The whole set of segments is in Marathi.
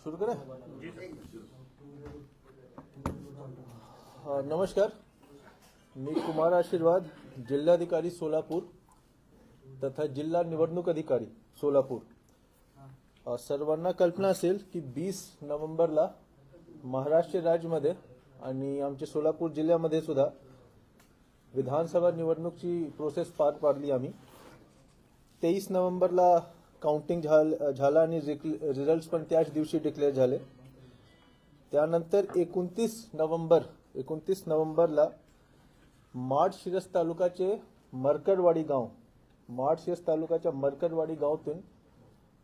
सुरू करें? नमस्कार, मी कुमार आशीर्वाद, जिल्हाधिकारी सोलापूर तथा जिल्हा निवडणूक अधिकारी सोलापूर। सर्वांना कल्पना असेल की 20 नोव्हेंबरला महाराष्ट्र राज्यामध्ये आणि आमच्या सोलापूर जिल्ह्यामध्ये सुद्धा विधानसभा निवडणूकची प्रोसेस पार पाडली आम्ही। 23 नोव्हेंबरला काउंटिंग झाला आणि रिझल्ट्स पण त्याच दिवशी डिक्लेअर झाले। त्यानंतर 29 नोव्हेंबरला माडशिरस तालुक्याचे मरकडवाडी गाव, माडशिरस तालुक्याच्या मरकडवाडी गावातून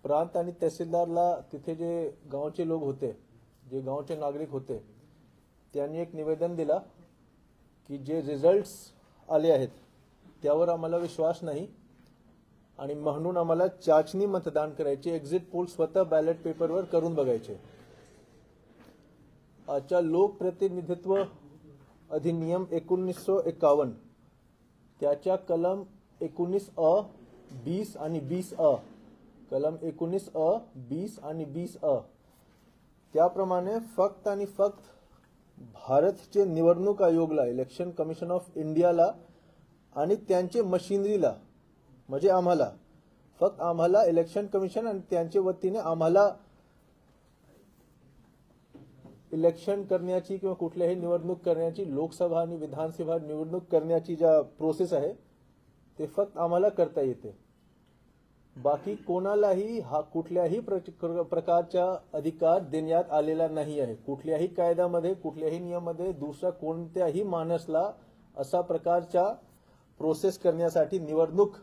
प्रांत आणि तहसीलदारला तिथे जे गावचे लोक होते, जे गावचे नागरिक होते, त्यांनी एक निवेदन दिला की जे रिझल्ट्स आले आहेत त्यावर आम्हाला विश्वास नाही आणि म्हणून आम्हाला चाचणी मतदान करायचे, एक्झिट पोल स्वतः बॅलेट पेपरवर करून बघायचे। आजच्या लोकप्रतिनिधित्व अधिनियम 1951 त्याच्या कलम 19अ, 20 आणि 20अ, कलम 19अ, 20 आणि 20अ त्याप्रमाणे फक्त आणि फक्त भारतचे निवडणूक आयोगला, इलेक्शन कमिशन ऑफ इंडियाला आणि त्यांचे मशिनरीला, म्हणजे आम्हाला, फक्त आम्हाला इलेक्शन कमिशन आणि त्यांच्या वतीने आम्हाला इलेक्शन करण्याची किंवा कुठल्याही निवडणूक करण्याची, लोकसभा आणि विधानसभा निवडणूक करण्याची ज्या प्रोसेस आहे ते फक्त आम्हाला करता येते। बाकी कोणालाही कुठल्याही प्रकारचा अधिकार देण्यात आलेला नाही आहे। कुठल्याही कायद्यामध्ये, कुठल्याही नियमामध्ये दुसरा कोणत्याही माणसाला असा प्रकारचा प्रोसेस करण्यासाठी, निवडणूक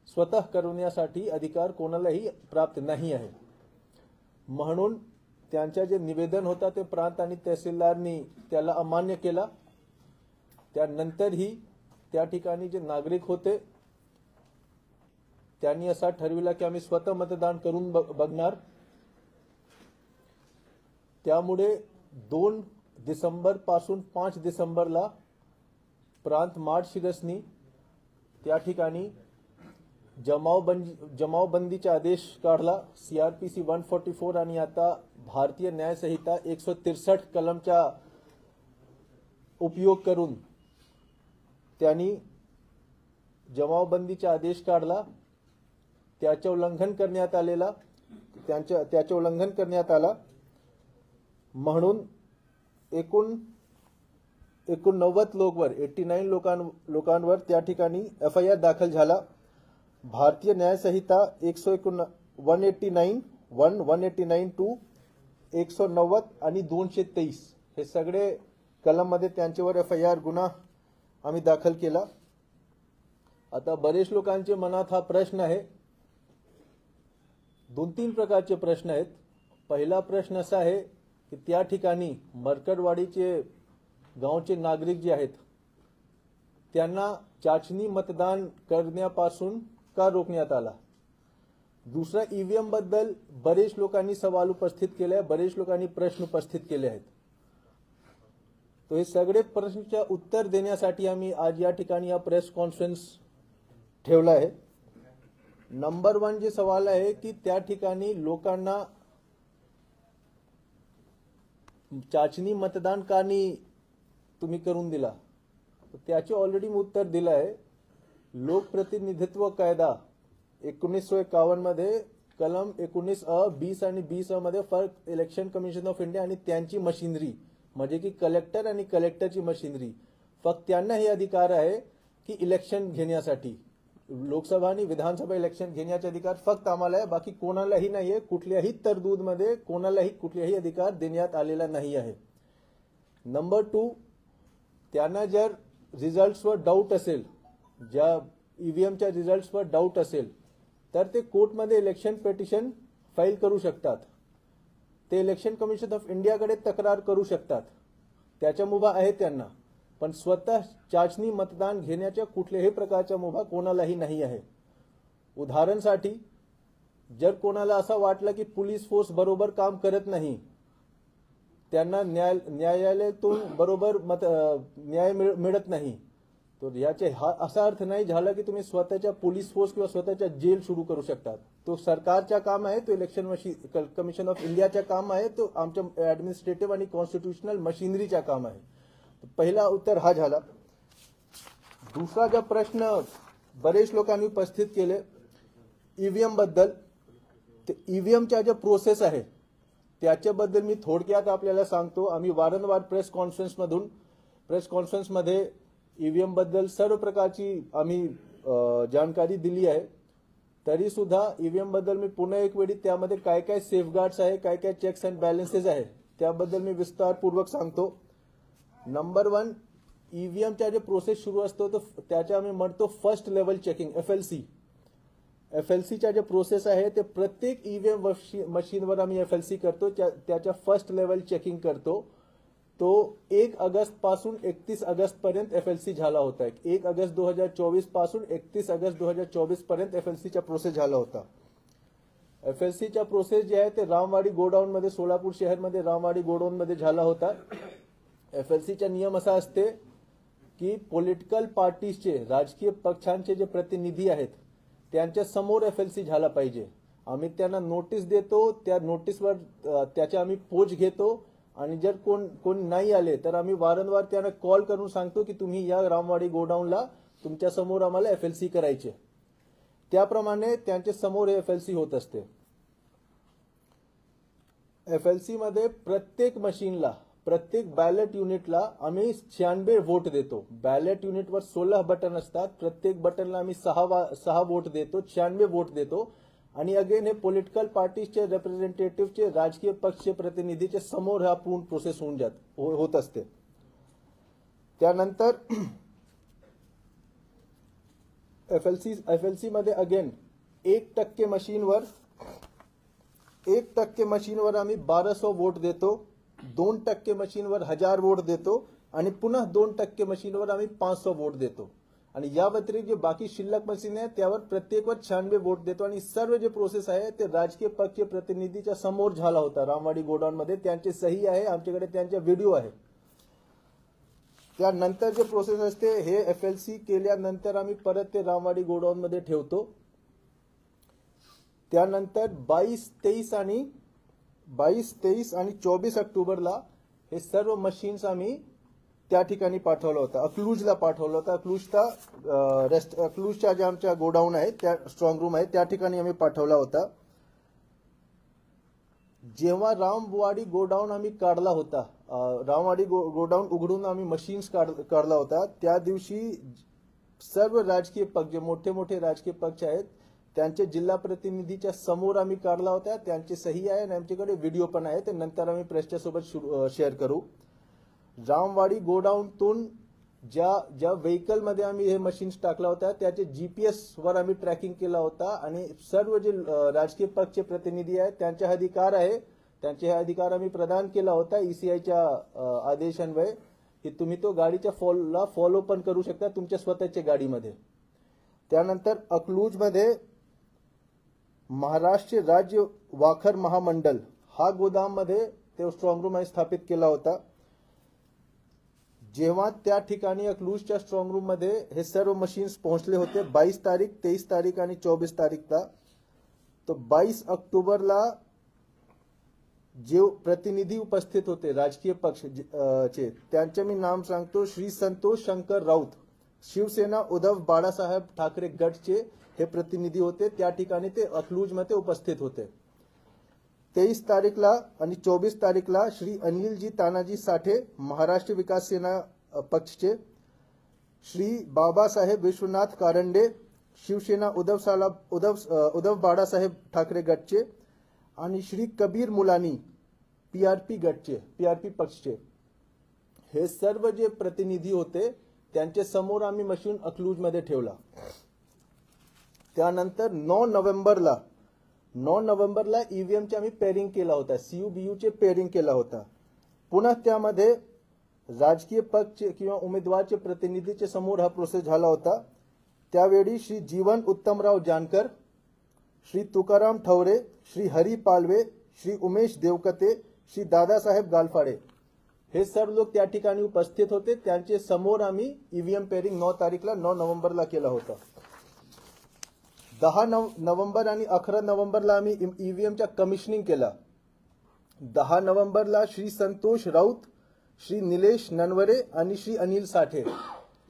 स्वतः करण्यासाठी अधिकार कोणालाही प्राप्त नाही आहे। म्हणून त्यांच्या जे निवेदन होता ते प्रांत आणि तहसीलदारनी त्याला अमान्य केला। त्यानंतरही त्या ठिकाणी जे नागरिक होते त्यांनी असा ठरविला की आम्ही स्वतः मतदान करून बघणार। त्यामुळे 2 डिसेंबर पासून 5 डिसेंबरला प्रांत माडशिरसनी त्या ठिकाणी जमावबंदीचा आदेश काढला। CRPC 144 आणि आता भारतीय न्याय संहिता 163 कलमचा उपयोग करून त्यांनी जमावबंदीचा आदेश काढला। त्याचे उल्लंघन करण्यात आला म्हणून 89 लोकांवर, 89 लोकांवर त्या ठिकाणी FIR दाखल झाला। भारतीय न्याय संहिता 189, 189 190 आणि 223 हे सगळे कलम मध्ये त्यांच्यावर FIR गुन्हा आम्ही दाखल केला। आता बरेच लोकांच्या मनात हा प्रश्न आहे, 2-3 प्रकारचे प्रश्न आहेत। पहिला प्रश्न असा आहे की त्या ठिकाणी मरकडवाडीचे गावचे नागरिक जे आहेत त्यांना चाचणी मतदान करण्यापासून का रोखण्यात आला। दुसरा, EVM बद्दल बरेच लोकांनी सवाल उपस्थित केले, बरेच लोकांनी प्रश्न उपस्थित केले आहेत। तो हे सगळे प्रश्नांचे उत्तर देण्यासाठी आम्ही आज या ठिकाणी प्रेस कॉन्फरन्स ठेवला आहे। नंबर 1 जे सवाल आहे की त्या ठिकाणी लोकांना चाचणी मतदान का नाही तुम्ही करून दिला, त्याचे ऑलरेडी मी उत्तर दिलं आहे। लोकप्रतिनिधित्व कायदा 1951 मध्ये कलम 19अ, 20 आणि 20अ मध्ये फक्त इलेक्शन कमिशन ऑफ इंडिया आणि त्यांची मशिनरी, म्हणजे की कलेक्टर आणि कलेक्टरची मशिनरी, फक्त त्यांना हे अधिकार आहे की इलेक्शन घेण्यासाठी, लोकसभा आणि विधानसभा इलेक्शन घेण्याचे अधिकार फक्त आम्हाला आहे, बाकी कोणालाही नाही आहे। कुठल्याही तरतूदमध्ये कोणालाही कुठलाही अधिकार देण्यात आलेला नाही आहे। नंबर 2, त्यांना जर रिझल्ट्सवर डाऊट असेल, ज्या EVMच्या रिझल्ट्सवर डाऊट असेल तर ते कोर्टमध्ये इलेक्शन पिटिशन फाईल करू शकतात, ते इलेक्शन कमिशन ऑफ इंडियाकडे तक्रार करू शकतात, त्याच्या मुभा आहे त्यांना। पण स्वतः चाचणी मतदान घेण्याच्या कुठल्याही प्रकारच्या मुभा कोणालाही नाही आहे। उदाहरणासाठी जर कोणाला असं वाटलं की पोलीस फोर्स बरोबर काम करत नाही, त्यांना न्यायालयातून बरोबर न्याय मिळत नाही, तो याचे हा असा अर्थ नाही झाला की तुम्ही स्वतःच्या पोलीस फोर्स किंवा स्वतःच्या जेल सुरू करू शकतात. तो सरकारचा काम आहे, तो इलेक्शन कमिशन ऑफ इंडियाचा काम आहे, तो आमच्या ऍडमिनिस्ट्रेटिव्ह आणि कॉन्स्टिट्यूशनल मशिनरीचा काम आहे. पहिला उत्तर हा झाला. दुसरा जो प्रश्न बरेच लोकांनी उपस्थित केले ईव्हीएम बद्दल, ते ईव्हीएमच्या ज्या प्रोसेस आहे त्याच्याबद्दल मी थोडक्यात आपल्याला सांगतो. आम्ही वारंवार प्रेस कॉन्फरन्समध्ये ईव्हीएम बद्दल सर्व प्रकारची आम्ही जानकारी दिली आहे. तरी सुद्धा ईव्हीएम बद्दल मी पुन्हा एक वेळी त्यामध्ये काय काय सेफगार्ड्स आहे, काय काय चेक्स अँड बॅलन्सेस आहे त्याबद्दल मी विस्तारपूर्वक सांगतो. नंबर 1, ईव्हीएमच्या जे प्रोसेस सुरू असतो तर त्याच्या आम्ही म्हणतो फर्स्ट लेवल चेकिंग एफएलसीच्या जे प्रोसेस आहे ते प्रत्येक ईव्हीएम मशीनवर आम्ही एफएलसी करतो, त्याच्या फर्स्ट लेवल चेकिंग करतो. तो 1 ऑगस्ट पासून 31 ऑगस्ट पर्यंत एफएलसी झाला होता. 1 ऑगस्ट 2024 पासून 31 ऑगस्ट 2024 पर्यंत एफएलसीचा प्रोसेस झाला होता. एफएलसीचा प्रोसेस जे आहे ते रामवाडी गोडाऊन मध्ये, सोलापूर शहरमध्ये रामवाडी गोडाऊन मध्ये झाला होता. एफएलसीचा नियम असा असते की पॉलिटिकल पार्टीजचे, राजकीय पक्षांचे जे प्रतिनिधी आहेत त्यांच्या समोर एफएलसी झाला पाहिजे. आम्ही त्यांना नोटीस देतो, त्या नोटीसवर त्याच्या आम्ही पोच घेतो आणि जर कोण नाही आले तर आम्ही वारंवार त्यांना कॉल करून सांगतो की तुम्ही या रामवाडी गोडाऊनला तुमच्या समोर आम्हाला एफएलसी करायचे. त्याप्रमाणे त्यांच्या समोर एफएलसी होत असते. एफएलसी मध्ये प्रत्येक मशीनला, प्रत्येक बॅलेट युनिटला आम्ही 96 वोट देतो. बॅलेट युनिटवर 16 बटन असतात, प्रत्येक बटनला आम्ही 6 वोट देतो, 96 वोट देतो. आणि अगेन हे पॉलिटिकल पार्टीजचे रिप्रेझेंटेटिव्हचे, राजकीय पक्षचे प्रतिनिधीचे समोर हा पूर्ण प्रोसेस होत असते. त्यानंतर एफएलसी मध्ये अगेन 1% मशीनवर आम्ही 1200 वोट देतो, 2% मशीनवर 1000 वोट देतो आणि पुन्हा 2% मशीनवर आम्ही 500 वोट देतो. आणि या व्यतिरिक्त जे बाकी शिल्लक मशीन आहे त्यावर प्रत्येकवर 96 वोट देतो. आणि सर्व जे प्रोसेस आहे ते राजकीय पक्ष प्रतिनिधीच्या समोर झाला होता रामवाडी गोडाऊन मध्ये. त्यांचे सही आहे, आमच्याकडे त्यांचा व्हिडिओ आहे. त्यानंतर जे प्रोसेस असते हे एफएलसी केल्यानंतर आम्ही परत ते रामवाडी गोडाऊन मध्ये ठेवतो. त्यानंतर 22, 23 आणि 24 ऑक्टोबरला हे सर्व मशीन्स आम्ही त्या ठिकाणी पाठवलं होतं, अकलूजला पाठवलं होतं. अकलूजच्या ज्या आमच्या गोडाऊन आहे, त्या स्ट्रॉंग रूम आहे, त्या ठिकाणी आम्ही पाठवला होता. जेव्हा रामवाडी गोडाऊन आम्ही काढला होता, रामवाडी गोडाऊन उघडून आम्ही मशीन्स काढला होता, त्या दिवशी सर्व राजकीय पक्ष, जे मोठे मोठे राजकीय पक्ष आहेत त्यांचे जिल्हा प्रतिनिधीच्या समोर आम्ही काढला होता. त्यांचे सही आहे आणि आमच्याकडे व्हिडिओ पण आहे, ते नंतर आम्ही प्रेसच्या सोबत शेअर करू. रामवाडी गोडाऊनतून ज्या व्हेकल मध्ये आम्ही हे मशीन्स टाकला होता त्याचे जीपीएस वर आम्ही ट्रॅकिंग केला होता. आणि सर्व जे राजकीय पक्षचे प्रतिनिधी आहेत त्यांचे अधिकार आहे, त्यांचे अधिकार आम्ही प्रदान केला होता ईसीआयच्या आदेशान्वये की तुम्ही तो गाडीच्या फॉलो पण करू शकता तुमच्या स्वतःच्या गाडीमध्ये. त्यानंतर अकलूजमध्ये महाराष्ट्र राज्य वाखर महामंडळ हा गोदाम मध्ये ते स्ट्रॉंग रूम स्थापित केला होता. जेव्हा त्या ठिकाणी अकलूजच्या स्ट्रॉंग रूम मध्ये हे सर्व मशीन्स पोहोचले होते 22 तारीख, 23 तारीख आणि 24 तारीखला, तो 22 ऑक्टोबरला जे प्रतिनिधी उपस्थित होते राजकीय पक्षचे त्यांचे मी नाम सांगतो. श्री संतोष शंकर राऊत, शिवसेना उद्धव बाळासाहेब ठाकरे गटचे हे प्रतिनिधी होते. त्या ठिकाणी ते अकलूजमध्ये उपस्थित होते. 23 तारीखला आणि 24 तारीखला श्री अनिलजी तानाजी साठे महाराष्ट्र विकास सेना पक्षचे, श्री बाबासाहेब विश्वनाथ कारंडे शिवसेना उद्धव बाळासाहेब ठाकरे गटचे आणि श्री कबीर मुलानी पीआरपी पक्षचे, हे सर्व जे प्रतिनिधी होते त्यांच्या समोर आम्ही मशीन अकलूजमध्ये ठेवला. त्यानंतर 9 नोव्हेंबरला ईव्हीएमचे आम्ही पेअरिंग केला होता, सीयूबीयूचे पेअरिंग केला होता. पुन्हा त्यामध्ये राजकीय पक्ष किंवा उमेदवारचे प्रतिनिधीचे समोर हा प्रोसेस झाला होता. त्यावेळी श्री जीवन उत्तमराव जानकर, श्री तुकाराम ठवरे, श्री हरी पालवे, श्री उमेश देवकते, श्री दादासाहेब गालफाडे हे सर्व लोक त्या ठिकाणी उपस्थित होते. त्यांचे समोर आम्ही ईव्हीएम पेअरिंग 9 तारीखला 9 नोव्हेंबरला केला होता. 10 नोव्हेंबर आणि 11 नोव्हेंबरला आम्ही ईव्हीएमच्या कमिशनिंग केला. 10 नोव्हेंबरला श्री संतोष राऊत, श्री निलेश ननवरे आणि श्री अनिल साठे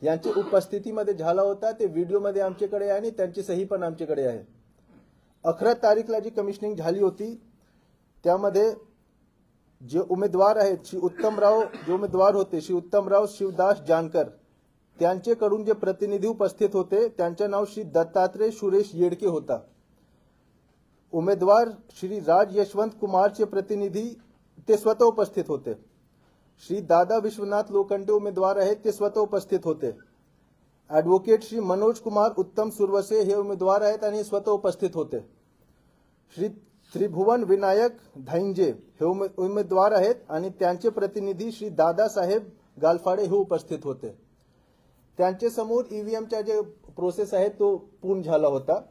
यांच्या उपस्थितीमध्ये झाला होता. ते व्हिडिओमध्ये आमच्याकडे आहे आणि त्यांची सही पण आमच्याकडे आहे. 11 तारीखला जी कमिशनिंग झाली होती त्यामध्ये जे उमेदवार आहेत, श्री उत्तमराव जे उमेदवार होते, श्री उत्तमराव शिवदास जानकर, त्यांच्याकडून जे प्रतिनिधी उपस्थित होते त्यांचे नाव श्री दत्तात्रय सुरेश येडके होता. उमेदवार श्री राज यशवंत कुमारचे प्रतिनिधी ते स्वतः उपस्थित होते. श्री दादा विश्वनाथ लोखंडे उमेदवार आहेत, ते स्वतः उपस्थित होते. ॲडव्होकेट श्री मनोज कुमार उत्तम सुरवसे हे उमेदवार आहेत आणि स्वतः उपस्थित होते. श्री त्रिभुवन विनायक धाइंजे हे उमेदवार आहेत आणि त्यांचे प्रतिनिधी श्री दादासाहेब गालफाडे हे उपस्थित होते. त्यांच्या समोर ईव्हीएमचा जे प्रोसेस आहे तो पूर्ण झाला होता.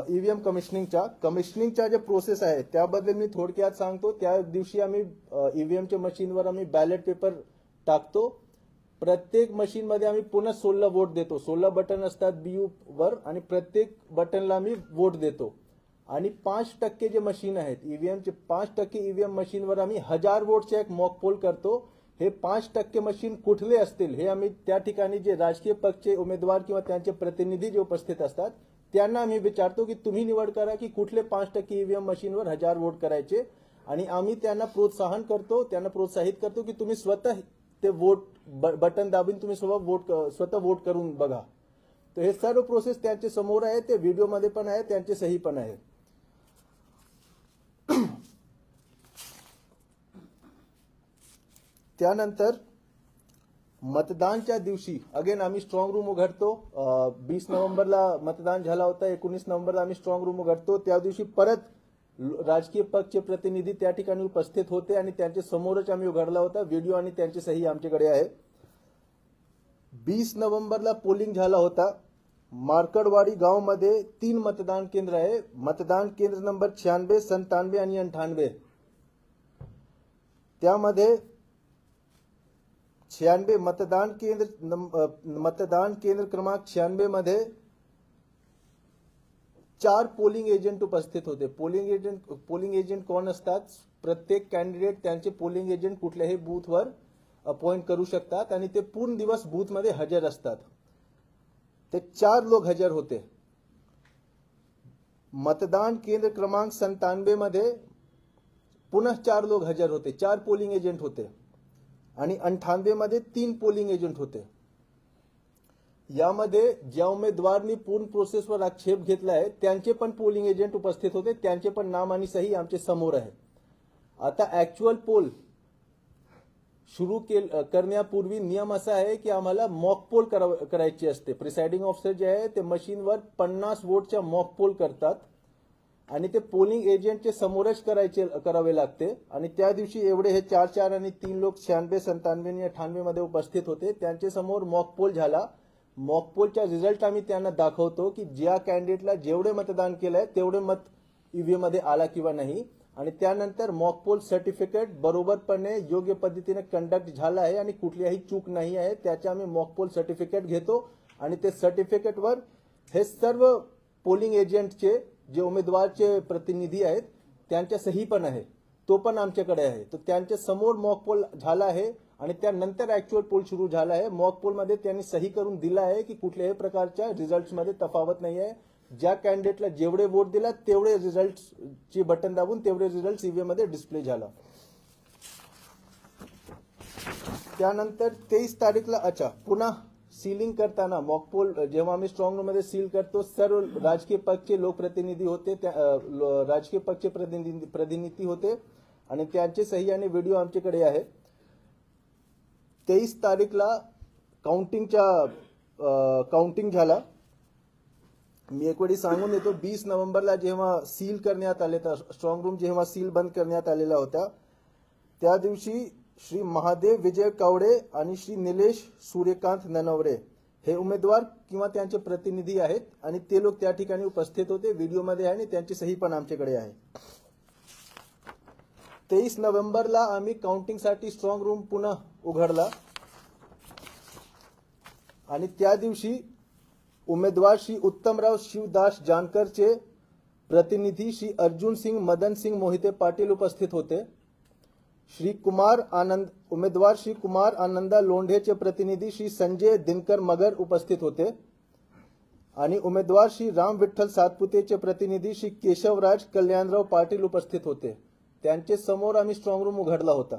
ईव्हीएम कमिशनिंगचा जे प्रोसेस आहे त्याबद्दल मी थोडक्यात सांगतो. त्या दिवशी आम्ही ईव्हीएमच्या मशीनवर आम्ही बॅलेट पेपर टाकतो. प्रत्येक मशीनमध्ये आम्ही पुन्हा 16 वोट देतो. 16 बटन असतात बीयू वर आणि प्रत्येक बटनला आम्ही वोट देतो. आणि 5% जे मशीन आहेत ईव्हीएमचे 5% ईव्हीएम मशीनवर आम्ही 1000 वोटचे एक मॉक पोल करतो. हे 5% मशीन कुठले असतील हे आम्ही त्या ठिकाणी जे राजकीय पक्षचे उमेदवार किंवा त्यांचे प्रतिनिधी जे उपस्थित असतात त्यांना आम्ही विचारतो की तुम्ही निवड करा की कुठले 5% ईव्हीएम मशीनवर 1000 वोट करायचे. आणि आम्ही त्यांना प्रोत्साहित करतो की तुम्ही स्वतः ते वोट बटन दाबून तुम्ही स्वतः वोट करून बघा. तर हे सर्व प्रोसेस त्यांच्या समोर आहे. ते व्हिडिओमध्ये पण आहे, त्यांची सही पण आहे. त्यानंतर मतदानच्या दिवशी अगेन आम्ही स्ट्रॉंग रूम उघडतो. 20 नोव्हेंबरला मतदान झाला होता. 19 नोव्हेंबरला आम्ही स्ट्रॉंग रूम उघडतो. त्या दिवशी परत राजकीय पक्षचे प्रतिनिधी त्या ठिकाणी उपस्थित होते आणि त्यांच्या समोरच आम्ही उघडला होता. व्हिडिओ आणि त्यांची सही आमच्याकडे आहे. 20 नोव्हेंबरला पोलिंग झाला होता. मार्कडवाडी गावामध्ये 3 मतदान केंद्र आहे. मतदान केंद्र नंबर 96, 97 आणि 98. त्यामध्ये 96 मतदान केंद्र क्रमांक 96 मध्ये 4 पोलिंग एजंट उपस्थित होते. पोलिंग एजंट कोण असतात? प्रत्येक कॅन्डिडेट त्यांचे पोलिंग एजंट कुठल्याही बूथवर अपॉइंट करू शकतात आणि ते पूर्ण दिवस बूथमध्ये हजर असतात. ते 4 लोक हजर होते. मतदान केंद्र क्रमांक 97 मध्ये पुन्हा 4 लोक हजर होते. 4 पोलिंग एजंट होते आणि 98 मध्ये 3 पोलिंग एजंट होते. यामध्ये ज्या उमेदवारांनी पूर्ण प्रोसेसवर आक्षेप घेतला आहे त्यांचे पण पोलिंग एजंट उपस्थित होते. त्यांचे पण नाम आणि सही आमच्या समोर आहे. आता ऍक्च्युअल पोल सुरू करण्यापूर्वी नियम असा आहे की आम्हाला मॉक पोल करायची असते. प्रिसाइडिंग ऑफिसर जे आहे ते मशीनवर 50 वोटच्या मॉक पोल करतात आणि ते पोलिंग एजंटचे समोरच करावे लागते. आणि त्या दिवशी एवढे हे 4 आणि 3 लोक 96, 97 आणि 98 मध्ये उपस्थित होते. त्यांच्या समोर मॉक पोल झाला. मॉक पोलचा रिझल्ट आम्ही त्यांना दाखवतो की ज्या कॅन्डिडेटला जेवढे मतदान केलंय तेवढे मत ईव्हीएम मध्ये आला किंवा नाही. आणि त्यानंतर मॉक पोल सर्टिफिकेट बरोबरपणे योग्य पद्धतीने कंडक्ट झाला आहे आणि कुठलीही चूक नाही आहे त्याचे आम्ही मॉक पोल सर्टिफिकेट घेतो. आणि ते सर्टिफिकेटवर हे सर्व पोलिंग एजंटचे जे उमेदवारचे प्रतिनिधी आहेत त्यांच्या सही पण आहे, तो पण आमच्याकडे आहे. तर त्यांच्या समोर मॉक पोल झाला आहे आणि त्यानंतर ऍक्च्युअल पोल सुरू झाला आहे. मॉक पोल मध्ये त्यांनी सही करून दिला आहे की कुठल्याही प्रकारच्या रिझल्ट्समध्ये तफावत नाही आहे. ज्या कॅन्डिडेटला जेवढे वोट दिला तेवढे रिझल्टची बटन दाबून तेवढे रिझल्ट ईव्हीएम मध्ये डिस्प्ले झाला. त्यानंतर 23 तारीखला पुन्हा सीलिंग करताना मॉक पोल जेव्हा आम्ही स्ट्रॉंग रूम मध्ये सील करतो सर्व राजकीय पक्षचे लोकप्रतिनिधी होते, राजकीय पक्षचे प्रतिनिधी होते आणि त्यांचे सही आणि व्हिडिओ आमच्याकडे आहे. 23 तारीखला काउंटिंग झाला. मी एक वेळी सांगून देतो. 20 नोव्हेंबरला जेव्हा सील करण्यात आले तर स्ट्रॉंग रूम जेव्हा सील बंद करण्यात आलेला होता त्या दिवशी श्री महादेव विजय कवडे आणि श्री निलेश सूर्यकांत ननवरे हे उमेदवार किंवा त्यांचे प्रतिनिधी आहेत आणि ते लोक त्या ठिकाणी उपस्थित होते. व्हिडिओमध्ये आहे आणि त्यांची सही पण आमच्याकडे आहे. 23 नोव्हेंबरला आम्ही काउंटिंगसाठी स्ट्रॉंग रूम पुन्हा उघडला आणि त्या दिवशी उमेदवार श्री उत्तमराव शिवदास जानकरचे प्रतिनिधी श्री अर्जुन सिंग मदन सिंग मोहिते पाटील उपस्थित होते. उमेदवार श्री कुमार आनंदा लोंढेचे प्रतिनिधी श्री संजय दिनकर मगर उपस्थित होते आणि उमेदवार श्री राम विठ्ठल सातपुतेचे प्रतिनिधी श्री केशवराज कल्याणराव पाटील उपस्थित होते. त्यांचे समोर आम्ही स्ट्रॉंग रूम उघडला होता.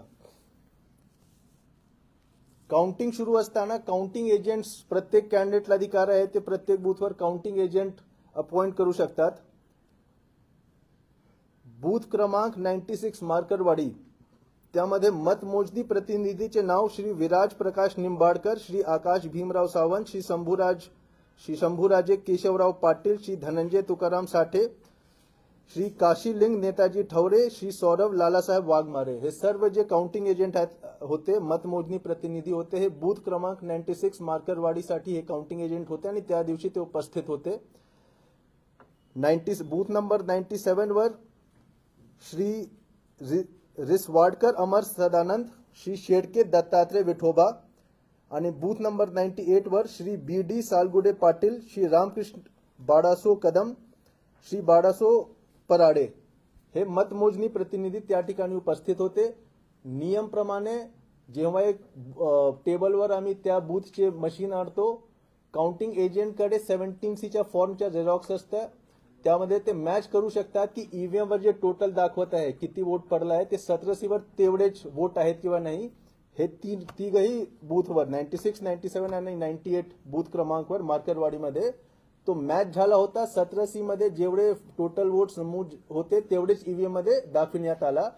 काउंटिंग सुरू असताना काउंटिंग एजंट्स, प्रत्येक कॅन्डिडेटला अधिकार आहे ते प्रत्येक बूथवर काउंटिंग एजंट अपॉइंट करू शकतात. बूथ क्रमांक 96 मार्करवाडी, त्यामध्ये मतमोजणी प्रतिनिधीचे नाव श्री विराज प्रकाश निंबाडकर, श्री आकाश भीमराव सावंत, श्री शंभूराजे केशवराव पाटील, श्री धनंजय तुकाराम साठे, श्री काशीलिंग नेताजी ठवरे, श्री सौरभ लालासाहेब वाघमारे, हे सर्व जे काउंटिंग एजंट होते, मतमोजणी प्रतिनिधी होते, हे बूथ क्रमांक 96 मार्करवाडीसाठी हे काउंटिंग एजंट होते आणि त्या दिवशी ते उपस्थित होते. बूथ नंबर 97 वर श्री रिसवाडकर अमर सदानंद, श्री शेडके दत्तात्रय विठोबा आणि बूथ नंबर 98 वर श्री BD सालगुडे पाटील, श्री रामकृष्ण बाडासो कदम, श्री बाडासो पराडे, हे मतमोजणी प्रतिनिधी त्या ठिकाणी उपस्थित होते. नियमप्रमाणे जेव्हा एक टेबलवर आम्ही त्या बूथचे मशीन आणतो, काउंटिंग एजंटकडे 17C फॉर्मच्या झेरॉक्स असतात, त्यामध्ये ते मॅच करू शकतात की ईव्हीएम वर जे टोटल दाखवत आहे, किती वोट पडला आहे, ते 17C वर तेवढेच वोट आहेत किंवा नाही. हे तिघही बूथवर 96, 97 आणि 98 बूथ क्रमांकवर मार्करवाडीमध्ये तो मॅच झाला होता. 17C मध्ये जेवढे टोटल वोट्स नमूद होते तेवढेच ईव्हीएम मध्ये दाखविण्यात आला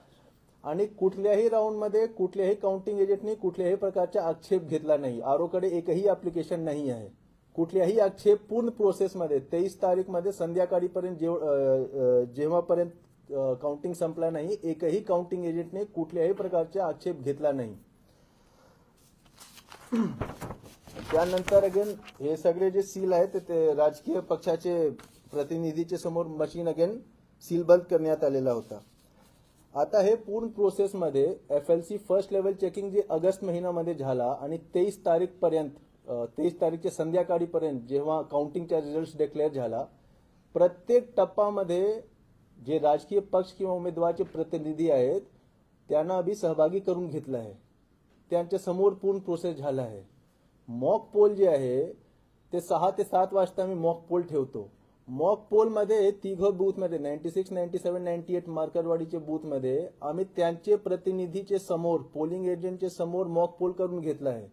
आणि कुठल्याही राऊंडमध्ये कुठल्याही काउंटिंग एजंटने कुठल्याही प्रकारचा आक्षेप घेतला नाही. आरओकडे एकही ऍप्लिकेशन नाही आहे. कुठल्याही आक्षेप पूर्ण प्रोसेसमध्ये 23 तारीखमध्ये संध्याकाळीपर्यंत जेव्हापर्यंत काउंटिंग संपला नाही, एकही काउंटिंग एजंटने कुठल्याही प्रकारचा आक्षेप घेतला नाही. त्यानंतर अगेन हे सगळे जे सील आहेत ते राजकीय पक्षाचे प्रतिनिधीचे समोर मशीन अगेन सीलबंद करण्यात आलेला होता. आता हे पूर्ण प्रोसेसमध्ये FLC फर्स्ट लेवल चेकिंग जे ऑगस्ट महिन्यामध्ये झाला आणि 23 तारीखच्या संध्याकाळीपर्यंत जेव्हा काउंटिंगचा रिझल्ट डिक्लेअर झाला, प्रत्येक टप्प्यामध्ये जे राजकीय पक्ष किंवा उमेदवारचे प्रतिनिधी आहेत त्यांना अभी सहभागी करून घेतलं आहे. त्यांच्या समोर पूर्ण प्रोसेस झाला आहे. मॉक पोल जे आहे ते 6 ते 7 वाजता मी मॉक पोल ठेवतो. मॉक पोलमध्ये तिघं बूथमध्ये 96, 97, 98 मार्करवाडीचे बूथमध्ये आम्ही त्यांचे प्रतिनिधीचे समोर, पोलिंग एजंटचे समोर मॉक पोल करून घेतला आहे.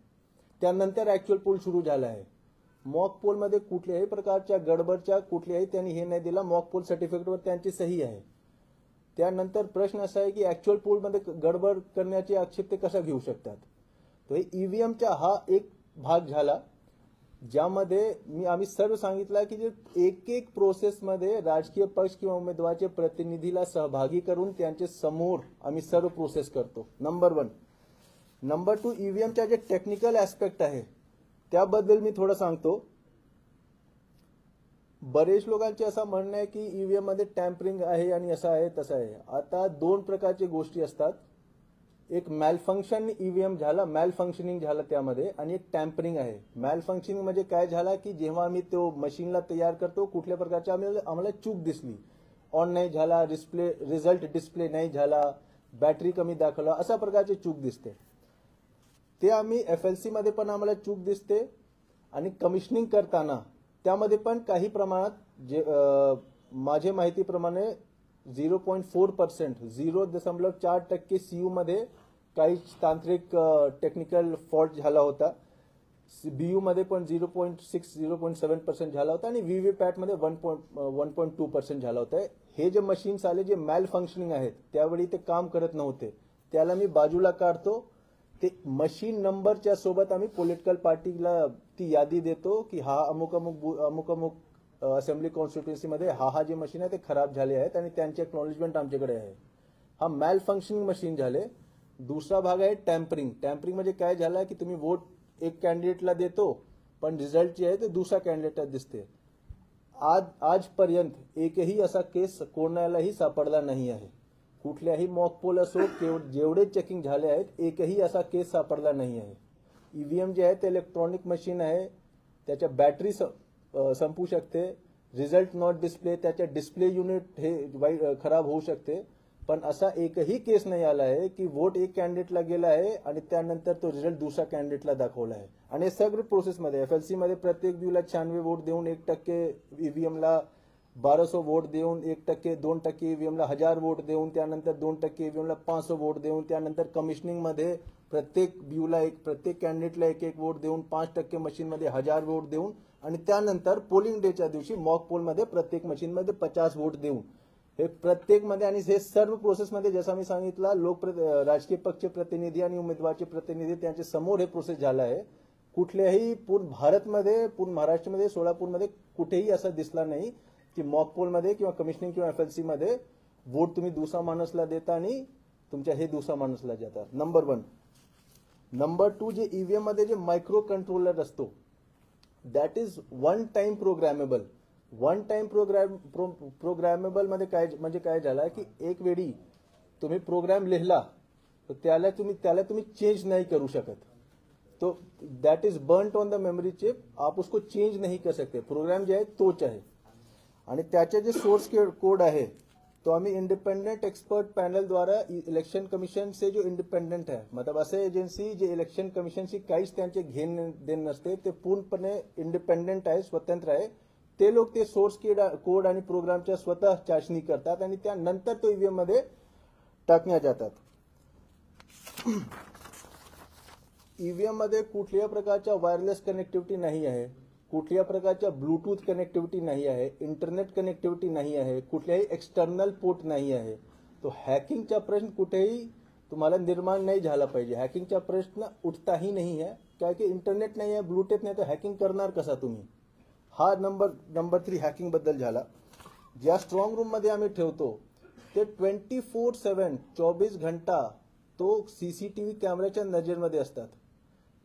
त्यानंतर ऍक्च्युअल पोल सुरू झाला आहे. मॉक पोलमध्ये कुठल्याही प्रकारच्या गडबडच्या कुठल्याही त्यांनी हे नाही दिला. मॉक पोल सर्टिफिकेटवर त्यांची सही आहे. त्यानंतर प्रश्न असा आहे की ऍक्च्युअल पोलमध्ये गडबड करण्याचे आक्षेप ते कसा घेऊ शकतात. तो ईव्हीएमचा हा एक भाग झाला ज्यामध्ये आम्ही सर्व सांगितलं की जे एक प्रोसेसमध्ये राजकीय पक्ष किंवा उमेदवाराचे प्रतिनिधीला सहभागी करून त्यांचे समोर आम्ही सर्व प्रोसेस करतो. नंबर 1. नंबर 2, ईव्हीएमच्या जे टेक्निकल ऍस्पेक्ट आहे त्याबद्दल मी थोडं सांगतो. बरेच लोकांचे असं म्हणणं आहे की ईव्हीएम मध्ये टॅम्परिंग आहे आणि असं आहे तसं आहे. आता 2 प्रकारच्या गोष्टी असतात. एक मॅलफंक्शन ईव्हीएम झाला, मॅलफंक्शनिंग झालं त्यामध्ये, आणि एक टॅम्परिंग आहे. मॅलफंक्शनिंग म्हणजे काय झाला की जेव्हा आम्ही तो मशीनला तयार करतो कुठल्या प्रकारच्या आम्हाला चूक दिसली, ऑन नाही झाला, रिझल्ट डिस्प्ले नाही झाला, बॅटरी कमी दाखवला, अशा प्रकारची चूक दिसते. ते आम्ही FLC मध्ये पण आम्हाला चूक दिसते आणि कमिशनिंग करताना त्यामध्ये पण काही प्रमाणात माझ्या माहितीप्रमाणे 0.4%, 0.4% CU मध्ये काही तांत्रिक टेक्निकल फॉल्ट झाला होता. BU मध्ये पण 0.6, 0.7% झाला होता आणि VVPAT मध्ये 1.2% झाला होता. हे जे मशीन्स आले जे मॅल फंक्शनिंग आहेत त्यावेळी ते काम करत नव्हते, त्याला मी बाजूला काढतो. ते मशीन नंबरच्या सोबत आम्ही पॉलिटिकल पार्टीला ती यादी देतो की हा अमुक अमुक असेंब्ली कॉन्स्टिट्युएन्सी मध्ये हा जे मशीन आहे ते खराब झाले आहेत आणि त्यांचे एक्नॉलेजमेंट आमच्याकडे आहे. हा मॅल फंक्शनिंग मशीन झाले. दुसरा भाग आहे टॅम्परिंग. टॅम्परिंग म्हणजे काय झालं की तुम्ही वोट एक कॅन्डिडेटला देतो पण रिझल्ट जे आहे ते दुसरा कॅन्डिडेटला दिसते. आजपर्यंत एकही असा केस कोणालाही सापडला नाही आहे. कुठल्याही मॉक पोल असो जेवढे चेकिंग झाले आहेत एकही असा केस सापडला नाही आहे. ईव्हीएम जे आहे ते इलेक्ट्रॉनिक मशीन आहे, त्याच्या बॅटरी संपू शकते, रिझल्ट नॉट डिस्प्ले, त्याच्या डिस्प्ले युनिट हे खराब होऊ शकते. पण असा एकही केस नाही आला आहे की वोट एक कॅन्डिडेटला गेला आहे आणि त्यानंतर तो रिझल्ट दुसऱ्या कॅन्डिडेटला दाखवला आहे. आणि सगळे प्रोसेसमध्ये एफएलसी मध्ये प्रत्येक ब्यूला 96 वोट देऊन 1% ईव्हीएमला 1200 वोट देऊन 1%, 2% ईव्हीएमला 1000 वोट देऊन त्यानंतर 2% ईव्हीएमला 500 वोट देऊन त्यानंतर कमिशनिंग मध्ये प्रत्येक ब्यूला प्रत्येक कॅन्डिडेटला 1-1 वोट देऊन 5% मशीनमध्ये 1000 वोट देऊन आणि त्यानंतर पोलिंग डेच्या दिवशी मॉक पोलमध्ये प्रत्येक मशीनमध्ये 50 वोट देऊन हे प्रत्येकमध्ये. आणि हे सर्व प्रोसेसमध्ये जसं मी सांगितलं राजकीय पक्ष प्रतिनिधी आणि उमेदवारचे प्रतिनिधी त्यांच्या समोर हे प्रोसेस झाला आहे. कुठल्याही पूर्ण भारतमध्ये पूर्ण महाराष्ट्रामध्ये सोलापूरमध्ये कुठेही असं दिसला नाही की मॉक पोलमध्ये किंवा कमिशनिंग किंवा एफएलसी मध्ये वोट तुम्ही दुसऱ्या माणूसला देता आणि तुमच्या हे दुसऱ्या माणूसला देता. नंबर 1. नंबर 2, जे ईव्हीएम मध्ये जे मायक्रो कंट्रोलर असतो that is one time programmable. One time programmable मध्ये काय म्हणजे काय झालं की एक वेळी तुम्ही प्रोग्राम लिहिला तर त्याला तुम्ही चेंज नाही करू शकत. तो that is burnt on the memory chip, आप उसको चेंज नहीं कर सकते. प्रोग्राम जो आहे तोच आहे. आणि त्याचे जे सोर्स कोड आहे तो आम्ही इंडिपेंडेंट एक्सपर्ट पॅनल द्वारा इलेक्शन कमिशन से जो इंडिपेंडेंट है, मतलब असे एजन्सी जे इलेक्शन कमिशनशी काहीच त्यांचे घेण देण नसते, ते पूर्णपणे इंडिपेंडेंट आहे, स्वतंत्र आहे. ते लोक ते सोर्स कोड आणि प्रोग्रामच्या स्वतः चाचणी करतात आणि त्यानंतर तो ईव्हीएम मध्ये टाकण्यात जातात. ईव्हीएम मध्ये कुठल्याही प्रकारच्या वायरलेस कनेक्टिव्हिटी नाही आहे, कुठल्याही प्रकारच्या ब्लूटूथ कनेक्टिव्हिटी नाही आहे, इंटरनेट कनेक्टिव्हिटी नाही आहे, कुठल्याही एक्सटर्नल पोर्ट नाही आहे. तो हॅकिंगचा प्रश्न कुठेही तुम्हाला निर्माण नाही झाला पाहिजे. हॅकिंगचा प्रश्न उठताही नाही आहे, काय की इंटरनेट नाही आहे, ब्लूटूथ नाही, तर हॅकिंग करणार कसा तुम्ही. हा नंबर 3 हॅकिंग बद्दल झाला. ज्या स्ट्रॉंग रूम मध्ये आम्ही ठेवतो ते 24/7 24 घंटा तो सीसीटीव्ही कॅमेऱ्याच्या नजरेमध्ये असतात.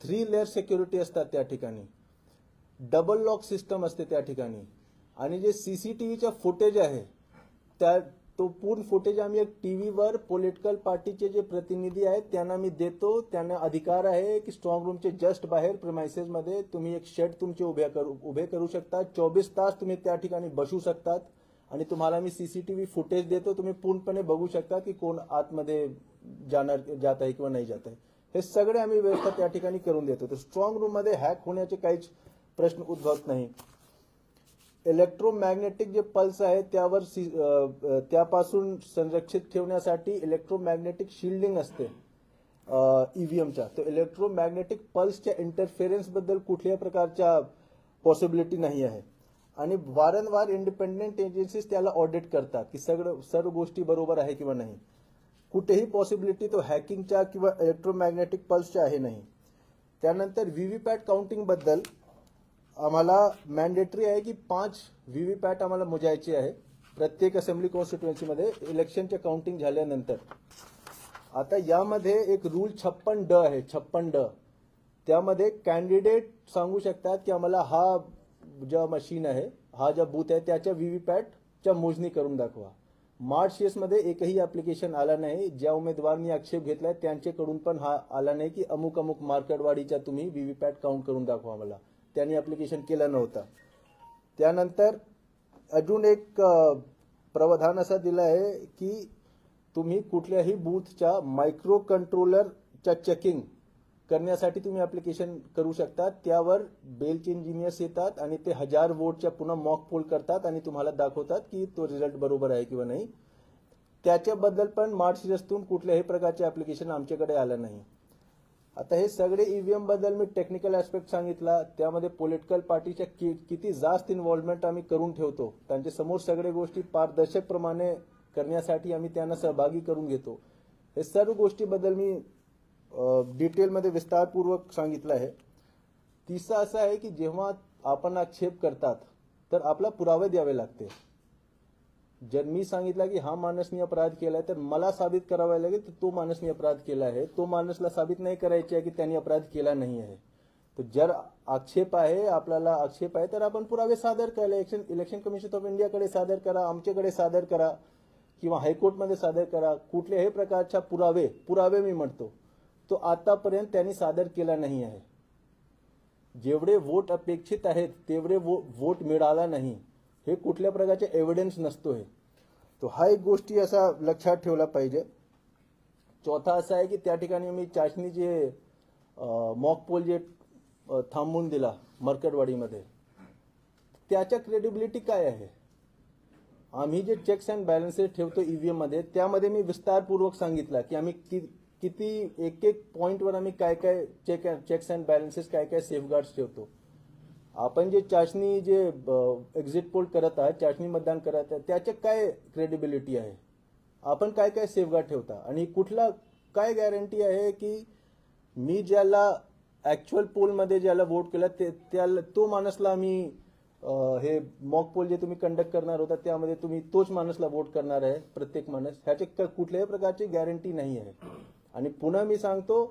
3 लेअर सिक्युरिटी असतात त्या ठिकाणी, डबल लॉक सिस्टम असते त्या ठिकाणी. आणि जे सीसीटीव्हीचा फुटेज आहे तो पूर्ण फुटेज आम्ही एक टीव्हीवर पॉलिटिकल पार्टीचे जे प्रतिनिधी आहेत त्यांना मी देतो. त्यांना अधिकार आहे की स्ट्रॉंग रूमचे जस्ट बाहेर प्रिमाइसेस मध्ये तुम्ही एक शेड तुमचे उभे करू शकता. 24 तास तुम्ही त्या ठिकाणी बसू शकतात आणि तुम्हाला मी सीसीटीव्ही फुटेज देतो. तुम्ही पूर्णपणे बघू शकता की कोण आतमध्ये जात आहे किंवा नाही जात आहे. हे सगळे आम्ही व्यवस्था त्या ठिकाणी करून देतो. तर स्ट्रॉंग रूम मध्ये हॅक होण्याचे काहीच प्रश्न उद्भवत नाही. इलेक्ट्रोमॅग्नेटिक जे पल्स आहे त्यावर त्यापासून संरक्षित ठेवण्यासाठी इलेक्ट्रोमॅग्नेटिक शिल्डिंग असते ईव्हीएमच्या. तो इलेक्ट्रोमॅग्नेटिक पल्सच्या इंटरफेरन्स बद्दल कुठल्याही प्रकारच्या पॉसिबिलिटी नाही आहे. आणि वारंवार इंडिपेंडेंट एजन्सीज त्याला ऑडिट करतात की सर्व गोष्टी बरोबर आहे किंवा नाही. कुठेही पॉसिबिलिटी तो हॅकिंगच्या किंवा इलेक्ट्रोमॅग्नेटिक पल्सच्या आहे नाही. त्यानंतर व्हीव्हीपॅट काउंटिंग बद्दल आम्हाला मॅन्डेटरी आहे की 5 व्हीव्हीपॅट आम्हाला मोजायचे आहे प्रत्येक असेंब्ली कॉन्स्टिट्युएन्सीमध्ये इलेक्शनच्या काउंटिंग झाल्यानंतर. आता यामध्ये एक रूल 56D आहे. 56D त्यामध्ये कॅन्डिडेट सांगू शकतात की आम्हाला हा ज्या मशीन आहे, हा ज्या बूथ आहे त्याच्या व्हीव्हीपॅटच्या मोजणी करून दाखवा. मार्च मध्ये एकही ऍप्लिकेशन आला नाही. ज्या उमेदवारांनी आक्षेप घेतलाय त्यांच्याकडून पण हा आला नाही की अमुक मार्केटवाडीच्या तुम्ही व्हीव्हीपॅट काउंट करून दाखवा मला. त्यांनी ऍप्लिकेशन केलं नव्हतं. त्यानंतर अजून एक प्रावधान असा दिला आहे की तुम्ही कुठल्याही बूथच्या मायक्रो कंट्रोलरच्या चेकिंग करण्यासाठी तुम्ही ऍप्लिकेशन करू शकता. त्यावर बेलचे इंजिनियर्स येतात आणि ते 1000 वोटच्या पुन्हा मॉक पोल करतात आणि तुम्हाला दाखवतात की तो रिझल्ट बरोबर आहे किंवा नाही. त्याच्याबद्दल पण मार्चपासून कुठल्याही प्रकारचे ऍप्लिकेशन आमच्याकडे आलं नाही. आता हे सगळे ईव्हीएम बद्दल मी टेक्निकल ऍस्पेक्ट सांगितला. त्यामध्ये पॉलिटिकल पार्टीच्या किती जास्त इन्व्हॉल्वमेंट आम्ही करून ठेवतो, त्यांच्या समोर सगळ्या गोष्टी पारदर्शक प्रमाणे करण्यासाठी आम्ही त्यांना सहभागी करून घेतो. हे सर्व गोष्टीबद्दल मी डिटेलमध्ये विस्तारपूर्वक सांगितलं आहे. तिसरं असं आहे की जेव्हा आपण आक्षेप करतात तर आपला पुरावे द्यावे लागते. जर मी सांगितलं की हा माणसने अपराध केलाय तर मला साबित करावा लागेल की तो माणसने अपराध केला आहे. तो माणसला साबित नाही करायचे आहे की त्यांनी अपराध केला नाही आहे. तर जर आक्षेप आहे, आपल्याला आक्षेप आहे तर आपण पुरावे सादर करा. इलेक्शन कमिशन ऑफ इंडियाकडे सादर करा, आमच्याकडे सादर करा. किंवा हायकोर्टमध्ये सादर करा, कुठल्याही प्रकारच्या पुरावे मी म्हणतो तो आतापर्यंत त्यांनी सादर केला नाही आहे. जेवढे वोट अपेक्षित आहेत तेवढे वोट मिळाला नाही, हे कुठल्या प्रकारचे एव्हिडन्स नसतो आहे. तो हा एक गोष्टी असा लक्षात ठेवला पाहिजे. चौथा असा आहे की त्या ठिकाणी मी चाचणी जे मॉक पोल जे थांबवून दिला मरकटवाडीमध्ये, त्याच्या क्रेडिबिलिटी काय आहे. आम्ही जे चेक्स अँड बॅलन्सेस ठेवतो ईव्हीएम मध्ये, त्यामध्ये मी विस्तारपूर्वक सांगितलं की आम्ही किती एक पॉइंटवर आम्ही काय काय चेक्स अँड बॅलन्सेस काय काय सेफगार्ड्स ठेवतो. आपण जे चाचणी जे एक्झिट पोल करत आहात, चाचणी मतदान करत आहात, त्याचे काय क्रेडिबिलिटी आहे, आपण काय काय सेफगार्ड ठेवता आणि कुठला काय गॅरंटी आहे की मी ज्याला ऍक्च्युअल पोलमध्ये ज्याला वोट केला त्याला तो माणसला आम्ही हे मॉक पोल जे तुम्ही कंडक्ट करणार होता त्यामध्ये तुम्ही तोच माणसला वोट करणार आहे प्रत्येक माणूस, ह्याचे कुठल्याही प्रकारची गॅरंटी नाही आहे. आणि पुन्हा मी सांगतो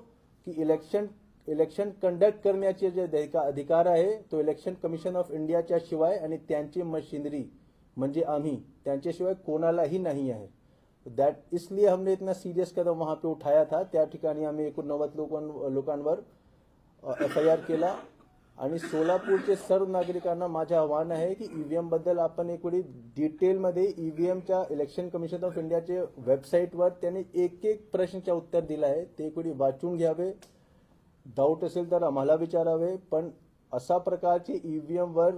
की इलेक्शन कंडक्ट करण्याचे जे अधिकार आहे तो इलेक्शन कमिशन ऑफ इंडियाच्या शिवाय आणि त्यांची मशिनरी म्हणजे आम्ही त्यांच्याशिवाय कोणालाही नाही आहे. दैट इसलिए हमने इतना सीरियस कदम वहां पे उठाया था. त्या ठिकाणी आम्ही 89 लोकांवर FIR केला. आणि सोलापूरचे सर्व नागरिकांना माझे आव्हान आहे की ईव्हीएम बद्दल आपण एक वेळी डिटेलमध्ये ईव्हीएमच्या इलेक्शन कमिशन ऑफ इंडियाचे वेबसाईटवर त्यांनी एक प्रश्नाचे उत्तर दिलं आहे, ते एक वेळी वाचून घ्यावे. डाऊट असेल तर आम्हाला विचारावे. पण अशा प्रकारचे ईव्हीएमवर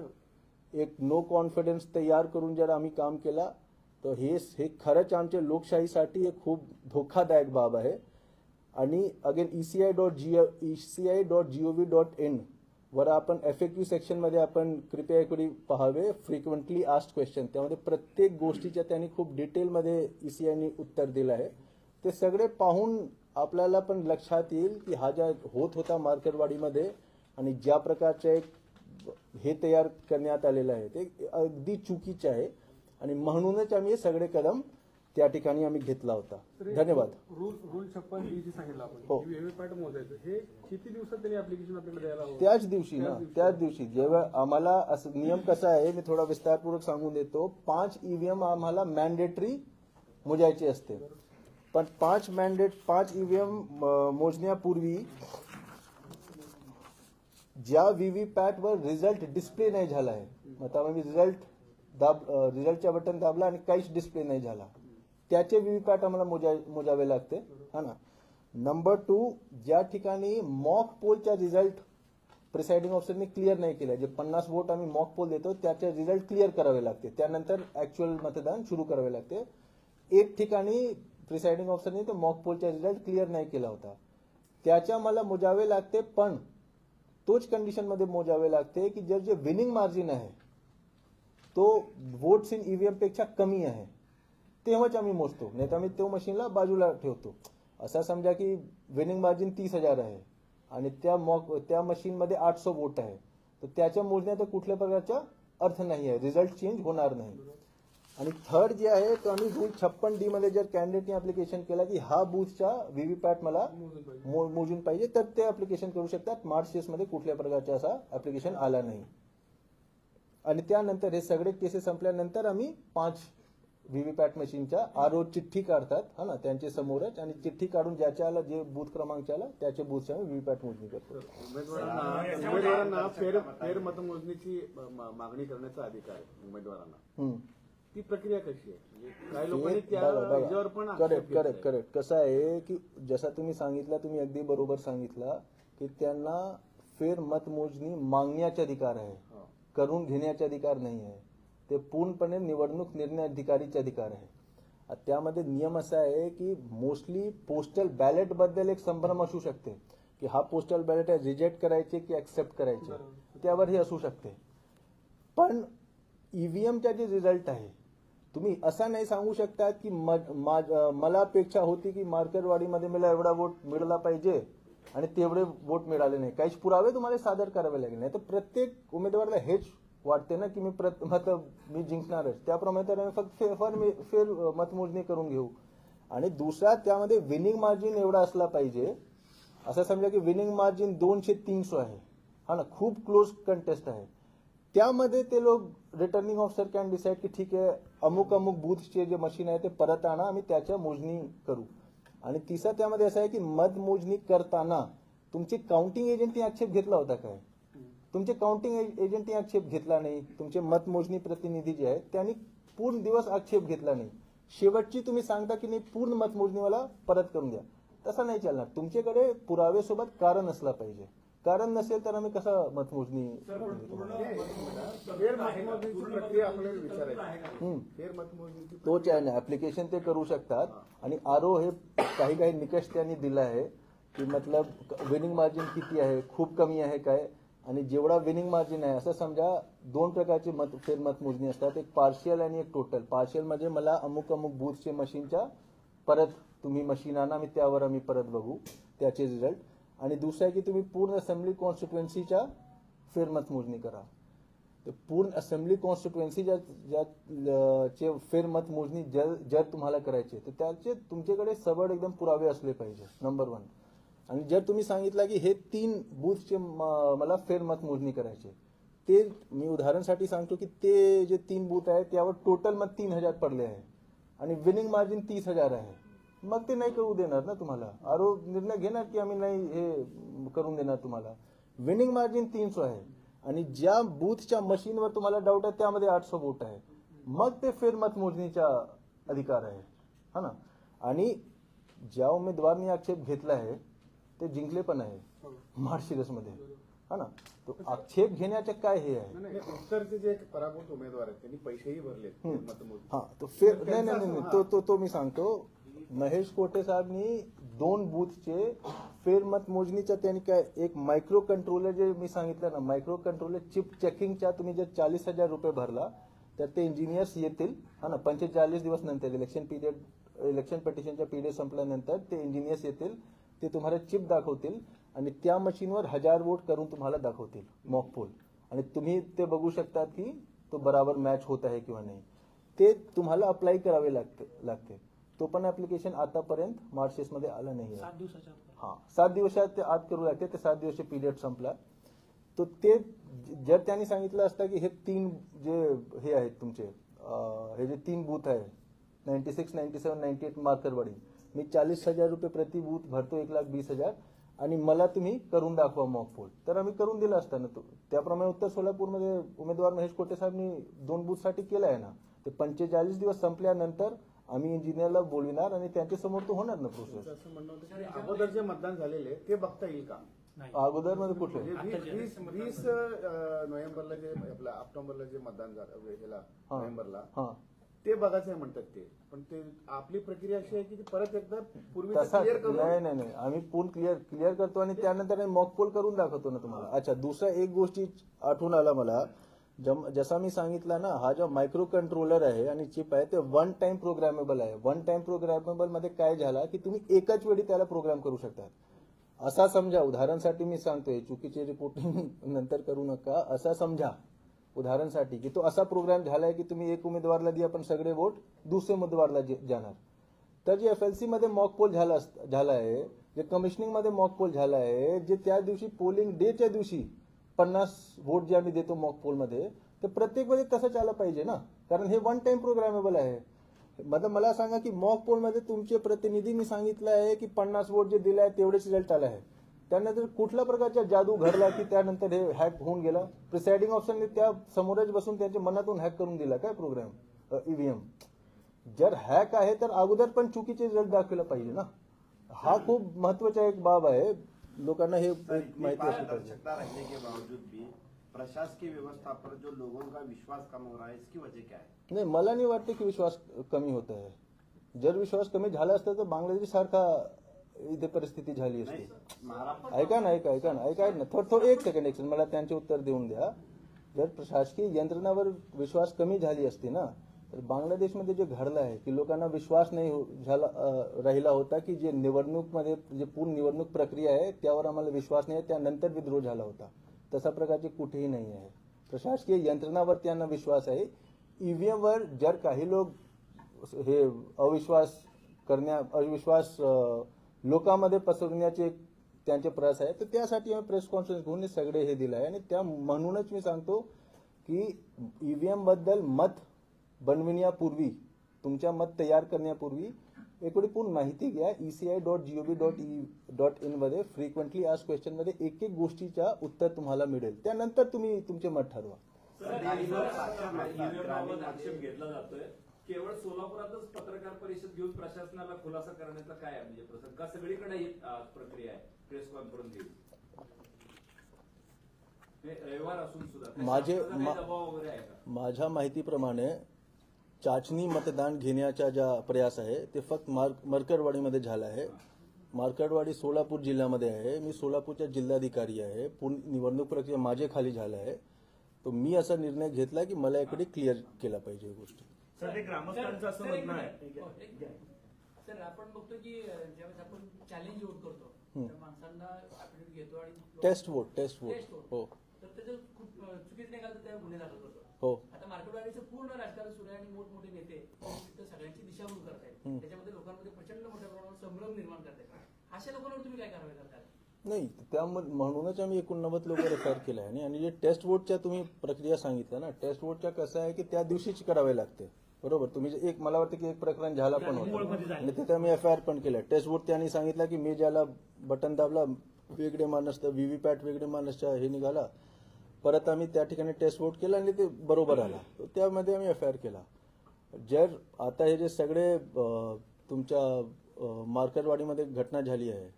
एक नो कॉन्फिडन्स तयार करून जर आम्ही काम केला तर हे खरंच आमच्या लोकशाहीसाठी एक खूप धोकादायक बाब आहे. आणि अगेन ECI.gov.in वर आपण FAQ सेक्शन मध्ये आपण कृपया इकडे पाहावे, फ्रिक्वेंटली आस्क्ड क्वेश्चन, त्यामध्ये प्रत्येक गोष्टीच्या त्यांनी खूप डिटेलमध्ये ECIने उत्तर दिलं आहे. ते सगळे पाहून आपल्याला पण लक्षात येईल की हा ज्या होत होता मार्केटवाडीमध्ये आणि ज्या प्रकारचे हे तयार करण्यात आलेलं आहे ते अगदी चुकीचे आहे. आणि म्हणूनच आम्ही हे सगळे कदम त्या ठिकाणी आम्ही घेतला होता. धन्यवाद. रूल 56 जी सांगितलं आपण, हो. व्हीव्हीपॅट मोजायचं, हे किती दिवसात त्यांनी ऍप्लिकेशन आपल्याला द्यायला हवं? त्याच दिवशी जेव्हा आम्हाला असं नियम कसा आहे मी थोडा विस्तारपूर्वक सांगून देतो. 5 ईव्हीएम आम्हाला मॅन्डेटरी मोजायचे असते, पण 5 ईव्हीएम मोजण्यापूर्वी ज्या व्हीव्हीपॅट वर रिझल्ट डिस्प्ले नाही झाला आहे, मतलब आम्ही रिझल्टच्या बटन दाबला आणि काहीच डिस्प्ले नाही झाला, त्याचे व्हीव्हीपॅट आम्हाला मोजावे लागते, हा ना. नंबर 2, ज्या ठिकाणी मॉक पोलचा रिझल्ट प्रिसाइडिंग ऑफिसरने क्लिअर नाही केला, जे 50 वोट आम्ही मॉक पोल देतो त्याचे रिझल्ट क्लिअर करावे लागते, त्यानंतर ऍक्च्युअल मतदान सुरू करावे लागते. एक ठिकाणी प्रिसाइडिंग ऑफिसरने तो मॉक पोलचा रिझल्ट क्लिअर नाही केला होता, त्याच्या मला मोजावे लागते. पण तोच कंडिशन मध्ये मोजावे लागते की जर जे विनिंग मार्जिन आहे तो वोट्स इन ईव्हीएम पेक्षा कमी आहे तेव्हाच आम्ही मोजतो, नाही तर आम्ही तो मशीनला बाजूला ठेवतो. असा समजा की विनिंग मार्जिन 30,000 आहे आणि त्या मशीनमध्ये 800 वोट आहे, तर त्याच्या मोजण्यात कुठल्या प्रकारचा अर्थ नाही आहे, रिझल्ट चेंज होणार नाही. आणि थर्ड जे आहे तो आम्ही रूल 56D मध्ये जर कॅन्डिडेटने ऍप्लिकेशन केला की हा बूथचा व्हीव्हीपॅट मला मोजून पाहिजे, तर ते ऍप्लिकेशन करू शकतात. मार्च मध्ये कुठल्या प्रकारचा असा ऍप्लिकेशन आला नाही. आणि त्यानंतर हे सगळे केसेस संपल्यानंतर आम्ही 5 व्हीव्हीपॅट मशीनच्या RO चिठ्ठी काढतात, हा ना, त्यांच्या समोरच, आणि चिठ्ठी काढून ज्याच्याला जे बूथ क्रमांक आला त्याच्या बूथच्या व्हीव्हीपॅट मोजणी करतो. उमेदवारांना फेर मतमोजणीची मागणी करण्याचा अधिकार आहे उमेदवारांना. ती प्रक्रिया कशी आहे? काही लोकांनी त्यावर पण करेक्ट कसं आहे की जसं तुम्ही सांगितलं, तुम्ही अगदी बरोबर सांगितलं की त्यांना फेर मतमोजणी मागण्याचा अधिकार आहे, करून घेण्याचा अधिकार नाही आहे. ते पूर्णपणे निवडणूक निर्णय अधिकारीचा अधिकार आहे. त्यामध्ये नियम असा आहे की मोस्टली पोस्टल बॅलेट बद्दल एक संभ्रम असू शकते की हा पोस्टल बॅलेट आहे, रिजेक्ट करायचे की ऍक्सेप्ट करायचे, त्यावर हे असू शकते. पण ईव्हीएमचा जे रिझल्ट आहे, तुम्ही असा नाही सांगू शकता की मला अपेक्षा होती की मार्केटवाडीमध्ये मला एवढा वोट मिळाला पाहिजे आणि तेवढे वोट मिळाले नाही. काहीच पुरावे तुम्हाला सादर करावे लागले नाही. तर प्रत्येक उमेदवाराला हेच वाटते ना की मी जिंकणारच, त्याप्रमाणे तर फक्त फेर मतमोजणी करून घेऊ. आणि दुसरा त्यामध्ये विनिंग मार्जिन एवढा असला पाहिजे, असं समजा की विनिंग मार्जिन 200-300 आहे, हा ना, खूप क्लोज कंटेस्ट आहे, त्यामध्ये ते लोक रिटर्निंग ऑफिसर कॅन डिसाइड की ठीक आहे अमुक बूथचे जे मशीन आहे ते परत आणा, आम्ही त्याच्या मोजणी करू. आणि तिसरा त्यामध्ये असं आहे की मतमोजणी करताना तुमची काउंटिंग एजंटनी आक्षेप घेतला होता काय? तुमचे काउंटिंग एजंटनी आक्षेप घेतला नाही. तुमचे मतमोजणी प्रतिनिधी जे आहेत त्यांनी पूर्ण दिवस आक्षेप घेतला नाही. शेवटची तुम्ही सांगता की नाही पूर्ण मतमोजणी मला परत करून द्या. तसं नाही चालणार. तुमच्याकडे पुराव्यासोबत कारण असला पाहिजे. कारण नसेल तर आम्ही कसा मतमोजणी फेर मतमोजणीची प्रक्रिया आपल्याला विचारायची. फेर मतमोजणीची तोच आहे ना ऍप्लिकेशन ते करू शकतात. आणि आरओ हे काही निकष त्यांनी दिला आहे की मतलब विनिंग मार्जिन किती आहे, खूप कमी आहे काय. आणि जेवढा विनिंग मार्जिन आहे असं समजा 2 प्रकारचे फेर मतमोजणी असतात, एक पार्शियल आणि एक टोटल. पार्शियल म्हणजे मला अमुक बूथचे मशीनच्या परत तुम्ही मशीन आणा, आम्ही त्यावर आम्ही परत बघू त्याचे रिझल्ट. आणि दुसरं आहे की तुम्ही पूर्ण असेंब्ली कॉन्स्टिट्युएन्सीच्या फेर मतमोजणी करा. तर पूर्ण असेंब्ली कॉन्स्टिट्युएन्सीच्या फेर मतमोजणी जर तुम्हाला करायचे तर त्याचे तुमच्याकडे सबळ एकदम पुरावे असले पाहिजे, नंबर 1. आणि जर तुम्ही सांगितलं की हे 3 बूथचे मला फेर मतमोजणी करायचे, ते मी उदाहरणासाठी सांगतो की ते जे 3 बूथ आहेत त्यावर टोटल मत 3000 पडले आहे आणि विनिंग मार्जिन 30,000 आहे. मग ते नाही करू देणार ना तुम्हाला. आरो निर्णय घेणार की आम्ही नाही हे करून देणार तुम्हाला. विनिंग मार्जिन 300 आहे आणि ज्या बूथच्या मशीनवर तुम्हाला डाऊट आहे त्यामध्ये 800 वोट आहे, मग ते फेर मतमोजणीचा अधिकार आहे, हा ना. आणि ज्या उमेदवारांनी आक्षेप घेतला आहे ते जिंकले पण आहे माळशिरसमध्ये, हा ना. तो आक्षेप घेण्याचे काय हे आहे. उत्तरचे जे पराभूत उमेदवार आहेत त्यांनी पैसेही भरले मतमोजणी. हा तो फेर नाही तो मी सांगतो. महेश कोटे साहेबनी 2 बूथचे फेर मतमोजणीच्या त्यांनी काय एक मायक्रो कंट्रोलर जे मी सांगितलं ना, मायक्रो कंट्रोलर चिप चेकिंगच्या तुम्ही जर 40,000 रुपये भरला तर ते इंजिनियर्स येतील, हा ना. 45 दिवस नंतर इलेक्शन पिटिशनच्या पिरियड संपल्यानंतर ते इंजिनियर्स येतील, ते तुम्हाला चिप दाखवतील आणि त्या मशीनवर 1000 वोट करून तुम्हाला दाखवतील मॉक पोल. आणि तुम्ही ते बघू शकतात की तो बराबर मॅच होत आहे किंवा नाही. ते तुम्हाला अप्लाय करावे लागते. तो पण ऍप्लिकेशन आतापर्यंत मार्चमध्ये आलं नाही. 7 दिवसाच्या हा 7 दिवसात आत करू लागते. ते 7 दिवसाचे पिरियड संपला. तो ते जर त्यांनी सांगितलं असतं की हे 3 जे हे आहेत तुमचे हे जे 3 बूथ आहे 96, 97, 98 मार्करवाडी, मी 40,000 रुपये प्रति बूथ भरतो, 1,20,000 आणि मला तुम्ही करून दाखवा मॉक पोल, तर आम्ही करून दिलं असतं ना. त्याप्रमाणे उत्तर सोलापूरमध्ये उमेदवार महेश कोटे साहेबनी 2 बूथसाठी केलं आहे ना. ते 45 दिवस संपल्यानंतर आम्ही इंजिनियरला बोलविणार आणि त्यांच्या समोर तो होणार ना प्रोसेस. असं म्हणणं होतं की अगोदर जे मतदान झालेले ते बघता येईल का? अगोदर मध्ये कुठले 20 नोव्हेंबरला जे आपलं ऑक्टोबरला जे मतदान झालं ह्याला नोव्हेंबरला ते बघायचं म्हणतात ते. पण ते आपली प्रक्रिया अशी आहे की परत एकदा पूर्वी क्लिअर करू. नाही आम्ही पूर्ण क्लिअर करतो आणि त्यानंतर मॉक पोल करून दाखवतो ना तुम्हाला. अच्छा, दुसरा एक गोष्टी आठवून आला मला. जसा मी सांगितलं ना, हा जो मायक्रो कंट्रोलर आहे आणि चिप आहे ते 1 टाइम प्रोग्रामेबल आहे. 1 टाइम प्रोग्रामेबल मध्ये काय झाला की तुम्ही एकाच वेळी त्याला प्रोग्राम करू शकता. असा समजा, उदाहरणासाठी मी सांगतोय, चुकीचे रिपोर्टिंग नंतर करू नका. असा समजा उदाहरणासाठी की तो असा प्रोग्राम झालाय की तुम्ही एक उमेदवारला दिया पण सगळे वोट दुसऱ्या उमेदवारला जाणार. तर जे FLC मध्ये मॉक पोल झाला आहे, जे कमिशनिंग मध्ये मॉक पोल झाला आहे, जे त्या दिवशी पोलिंग डेच्या दिवशी 50 वोट जे आम्ही देतो मॉक पोल मध्ये, तर प्रत्येक वेळी तसंच आलं पाहिजे ना, कारण हे 1 टाइम प्रोग्रामेबल आहे. मतलब मला सांगा की मॉक पोल मध्ये तुमचे प्रतिनिधींनी सांगितलं आहे की 50 वोट जे दिले आहे तेवढेच रिझल्ट आला आहे. त्यानंतर कुठल्या प्रकारचा जादू घडला की त्यानंतर हे हॅक होऊन गेला? प्रिसाइडिंग ऑफिसरने त्या समोरच बसून त्यांच्या मनातून हॅक करून दिला काय प्रोग्राम ईव्हीएम? जर हॅक आहे तर अगोदर पण चुकीचे रिझल्ट दाखवला पाहिजे ना. हा खूप महत्वाचा एक बाब आहे, लोकांना हे माहिती असली पाहिजे. रहने के बावजूद भी प्रशासकीय व्यवस्था पर जो लोगों का विश्वास कम हो रहा है, इसकी वजह क्या है? नाही, मला नाही वाटते की विश्वास कमी होत आहे. जर विश्वास कमी झाला असता तर बांगलादेश सारखा इथे परिस्थिती झाली असती. ऐका ना थोडं एक सेकंड मला त्यांचे उत्तर देऊन द्या. जर प्रशासकीय यंत्रणावर विश्वास कमी झाली असती ना, तर बांगलादेशमध्ये जे घडलं आहे की लोकांना विश्वास नाही राहिला होता की जे निवडणूकमध्ये जे पूर्ण निवडणूक प्रक्रिया आहे त्यावर आम्हाला विश्वास नाही, त्यानंतर विद्रोह झाला होता. तसा प्रकारचे कुठेही नाही आहे. प्रशासकीय यंत्रणावर त्यांना विश्वास आहे. ईव्हीएम वर जर काही लोक हे अविश्वास लोकांमध्ये पसरवण्याचे त्यांचे प्रयास आहे, तर त्यासाठी आम्ही प्रेस कॉन्फरन्स घेऊन सगळे हे दिलं आहे. आणि त्या म्हणूनच मी सांगतो की ईव्हीएम बद्दल मत बनविण्यापूर्वी, तुमच्या मत तयार करण्यापूर्वी एक वेळी पूर्ण माहिती घ्या. ECI.gov.in मध्ये फ्रिक्वेंटली आज क्वेश्चन मध्ये एक एक गोष्टीच्या उत्तर तुम्हाला मिळेल. त्यानंतर तुम्ही तुमचे मत ठरवा. ईव्हीएमबाबत आक्षेप घेतला जातोय. केवळ सोलापुरातच पत्रकार परिषद घेऊन प्रशासनाला खुलासा करण्याचा काय आहे म्हणजे प्रसंग का सगळीकडे ही प्रक्रिया आहे प्रेस कॉन्फरन्स घेऊन रविवार असून सुद्धा दबाव वगैरे आहे का? माझ्या माहितीप्रमाणे चाचणी मतदान घेण्याचा ज्या प्रयास आहे ते फक्त मरकरवाडीमध्ये झाला आहे. मार्कडवाडी सोलापूर जिल्ह्यामध्ये आहे. मी सोलापूरचा जिल्हाधिकारी आहे. निवडणूक प्रक्रिया माझ्या खाली झाला आहे. तो मी असा निर्णय घेतला की मला इकडे क्लिअर केला पाहिजे गोष्टी. सर, ग्रामस्थांचं असं म्हणणं आहे. सर, आपण बघतो की ज्यावेळेस आपण चॅलेंज वोट करतो तर माणसांना ऍफिडेव्हिट घेतो आणि टेस्ट वोट हो तर त्याचं खूप चुकीचं निघालं तर त्या गुन्हे दाखल करतो. हो. आता मार्केटवाडीचं पूर्ण राजकारण सुरू आहे आणि मोठमोठे नेते तिथं सगळ्यांची दिशाभूल करतायत. त्याच्यामध्ये लोकांमध्ये प्रचंड मोठ्या प्रमाणावर संभ्रम निर्माण करतायत. अशा लोकांवर तुम्ही काय कारवाई करताय? नाही, त्यामुळे म्हणूनच आम्ही 89 लोक रेफर केलं आहे. आणि जे टेस्ट वोटच्या तुम्ही प्रक्रिया सांगितलं ना, टेस्ट वोटच्या कसं आहे की त्या दिवशीच करावे लागते. बरोबर. तुम्ही एक मला वाटतं की एक प्रकरण झाला पण होतं आणि तिथे आम्ही FIR पण केलं. टेस्ट वोट त्यांनी सांगितलं की मी ज्याला बटन दाबला वेगळे माणूस व्हीव्हीपॅट वेगळे माणूसच्या हे निघाला. परत आम्ही त्या ठिकाणी टेस्ट वोट केला आणि ते बरोबर आला. त्यामध्ये आम्ही FIR केला. जर आता हे जे सगळे तुमच्या मार्केटवाडीमध्ये घटना झाली आहे